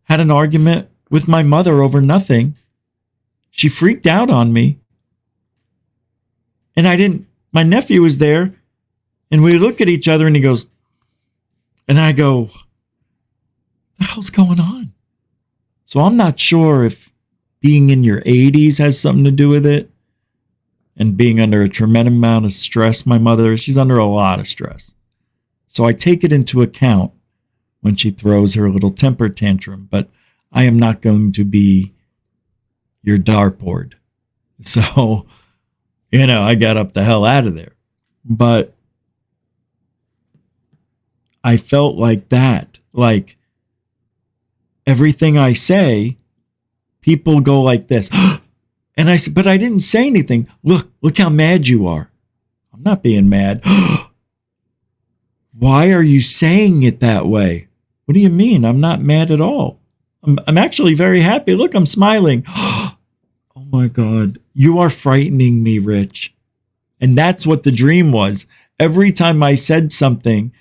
Had an argument with my mother over nothing. She freaked out on me. And my nephew was there, and we look at each other and he goes, and I go, what the hell's going on? So I'm not sure if being in your 80s has something to do with it, and being under a tremendous amount of stress. My mother, she's under a lot of stress. So I take it into account when she throws her little temper tantrum, but I am not going to be your dartboard. So, I got up the hell out of there. But I felt like that. Like everything I say, people go like this. And I said, but I didn't say anything. Look how mad you are. I'm not being mad. Why are you saying it that way? What do you mean? I'm not mad at all. I'm actually very happy. Look, I'm smiling. Oh my God. You are frightening me, Rich. And that's what the dream was. Every time I said something,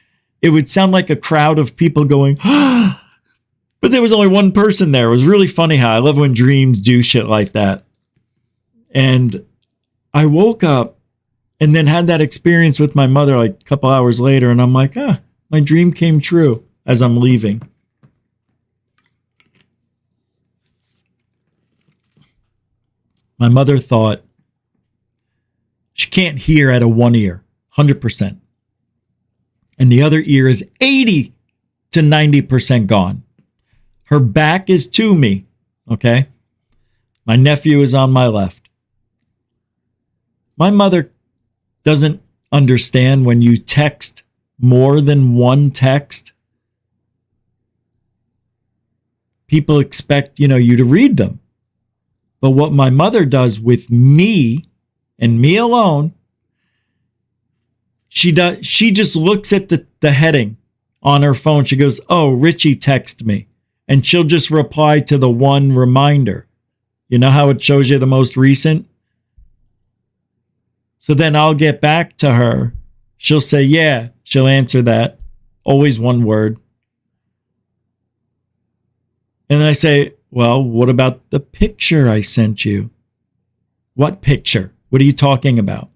it would sound like a crowd of people going, but there was only one person there. It was really funny how I love when dreams do shit like that. And I woke up and then had that experience with my mother like a couple hours later. And I'm like, my dream came true as I'm leaving. My mother thought she can't hear out of one ear, 100%. And the other ear is 80 to 90% gone. Her back is to me, okay? My nephew is on my left. My mother doesn't understand when you text more than one text. People expect, you to read them. But what my mother does with me and me alone, she just looks at the heading on her phone. She goes, oh, Richie texted me. And she'll just reply to the one reminder. You know how it shows you the most recent? So then I'll get back to her. She'll say, yeah, she'll answer that. Always one word. And then I say, well, what about the picture I sent you? What picture? What are you talking about?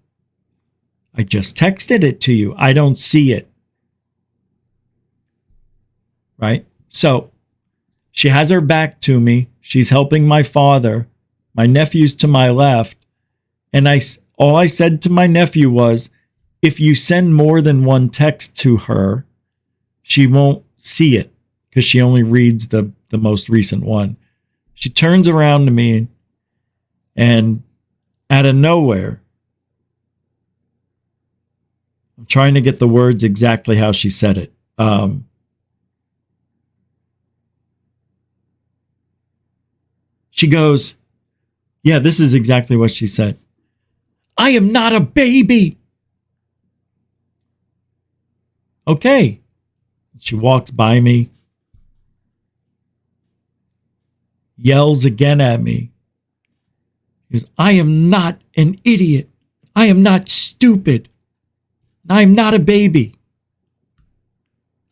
I just texted it to you. I don't see it. Right? So she has her back to me. She's helping my father. My nephew's to my left. And all I said to my nephew was, if you send more than one text to her, she won't see it because she only reads the most recent one. She turns around to me and out of nowhere, I'm trying to get the words exactly how she said it. She goes, yeah, this is exactly what she said. I am not a baby. Okay. She walks by me, yells again at me. She goes, I am not an idiot. I am not stupid. I am not a baby.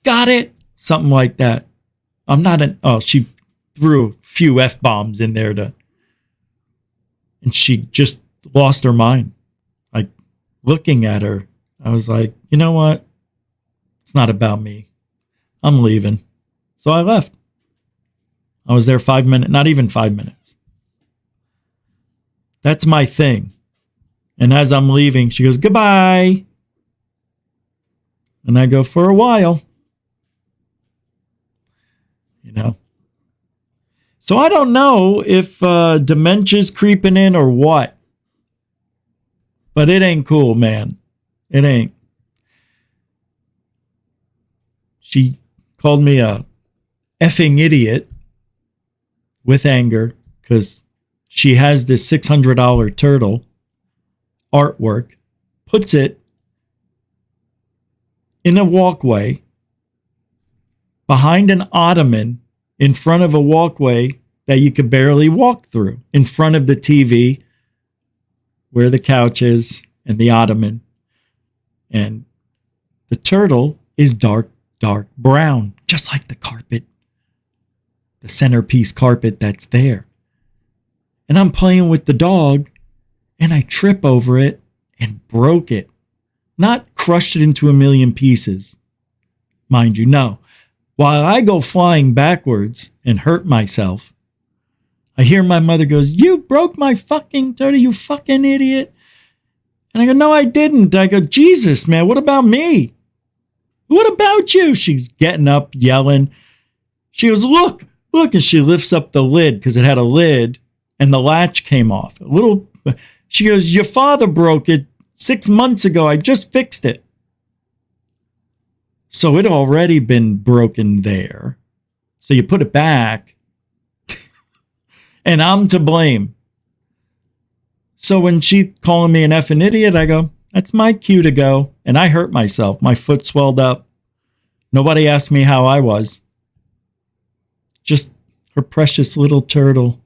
Got it? Something like that. I'm not an, oh, she threw a few F-bombs in there and she just lost her mind. Like, looking at her, I was like, you know what? It's not about me. I'm leaving. So I left. I was there 5 minutes, not even 5 minutes. That's my thing. And as I'm leaving, she goes, goodbye. And I go, for a while. You know? So I don't know if dementia's creeping in or what. But it ain't cool, man. It ain't. She called me a effing idiot with anger because she has this $600 turtle artwork, puts it in a walkway behind an ottoman in front of a walkway that you could barely walk through, in front of the TV where the couch is and the ottoman. And the turtle is dark brown, just like the carpet, the centerpiece carpet that's there. And I'm playing with the dog and I trip over it and broke it. Not crushed it into a million pieces, mind you, no. While I go flying backwards and hurt myself, I hear my mother goes, you broke my fucking turtle, you fucking idiot. And I go, no, I didn't. I go, Jesus, man, what about me? What about you? She's getting up, yelling. She goes, look. And she lifts up the lid because it had a lid and the latch came off. She goes, your father broke it 6 months ago. I just fixed it. So it had already been broken there. So you put it back and I'm to blame. So when she calling me an effing idiot, I go, that's my cue to go. And I hurt myself. My foot swelled up. Nobody asked me how I was. Just her precious little turtle.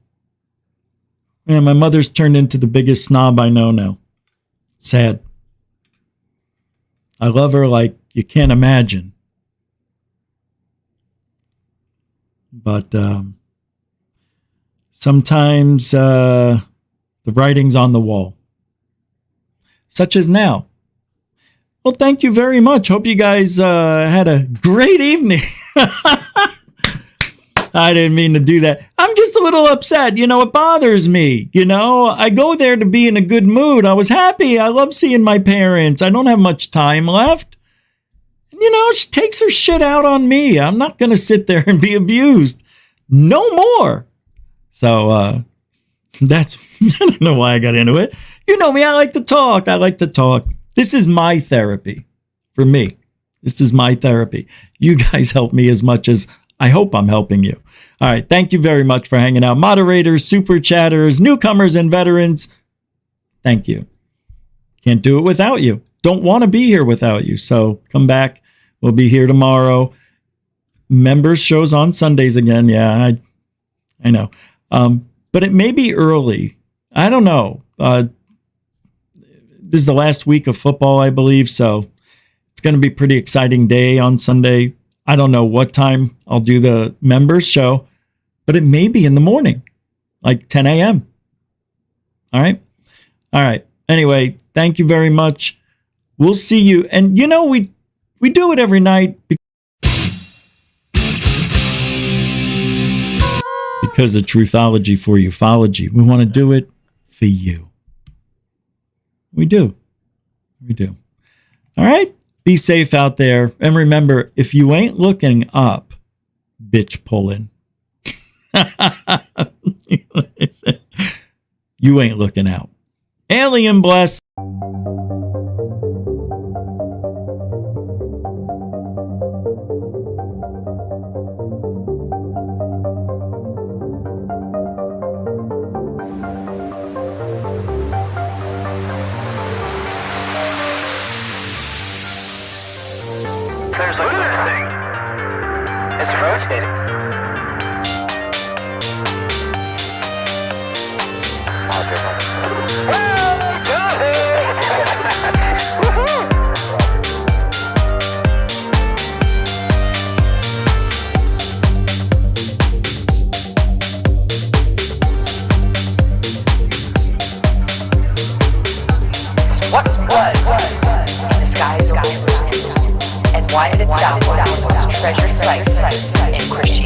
Man, my mother's turned into the biggest snob I know now. Sad. I love her like you can't imagine. But sometimes the writing's on the wall. Such as now. Well, thank you very much. Hope you guys had a great evening. I didn't mean to do that. I'm just a little upset. You know, it bothers me. You know, I go there to be in a good mood. I was happy. I love seeing my parents. I don't have much time left. And, you know, she takes her shit out on me. I'm not going to sit there and be abused. No more. So that's, I don't know why I got into it. You know me. I like to talk. This is my therapy for me. This is my therapy. You guys help me as much as I hope I'm helping you. All right. Thank you very much for hanging out. Moderators, super chatters, newcomers, and veterans. Thank you. Can't do it without you. Don't want to be here without you. So come back. We'll be here tomorrow. Members shows on Sundays again. Yeah, I know. But it may be early. I don't know. This is the last week of football, I believe. So it's going to be a pretty exciting day on Sunday. I don't know what time I'll do the members show, but it may be in the morning, like 10 a.m. All right. Anyway, thank you very much. We'll see you. And you know, we do it every night because of truthology for ufology. We want to do it for you. We do. All right. Be safe out there. And remember, if you ain't looking up, bitch pulling. You ain't looking out. Alien bless. There's look at that thing. It's rotating. What was in the skies of Israel, and why did it download those treasured sites in Christianity?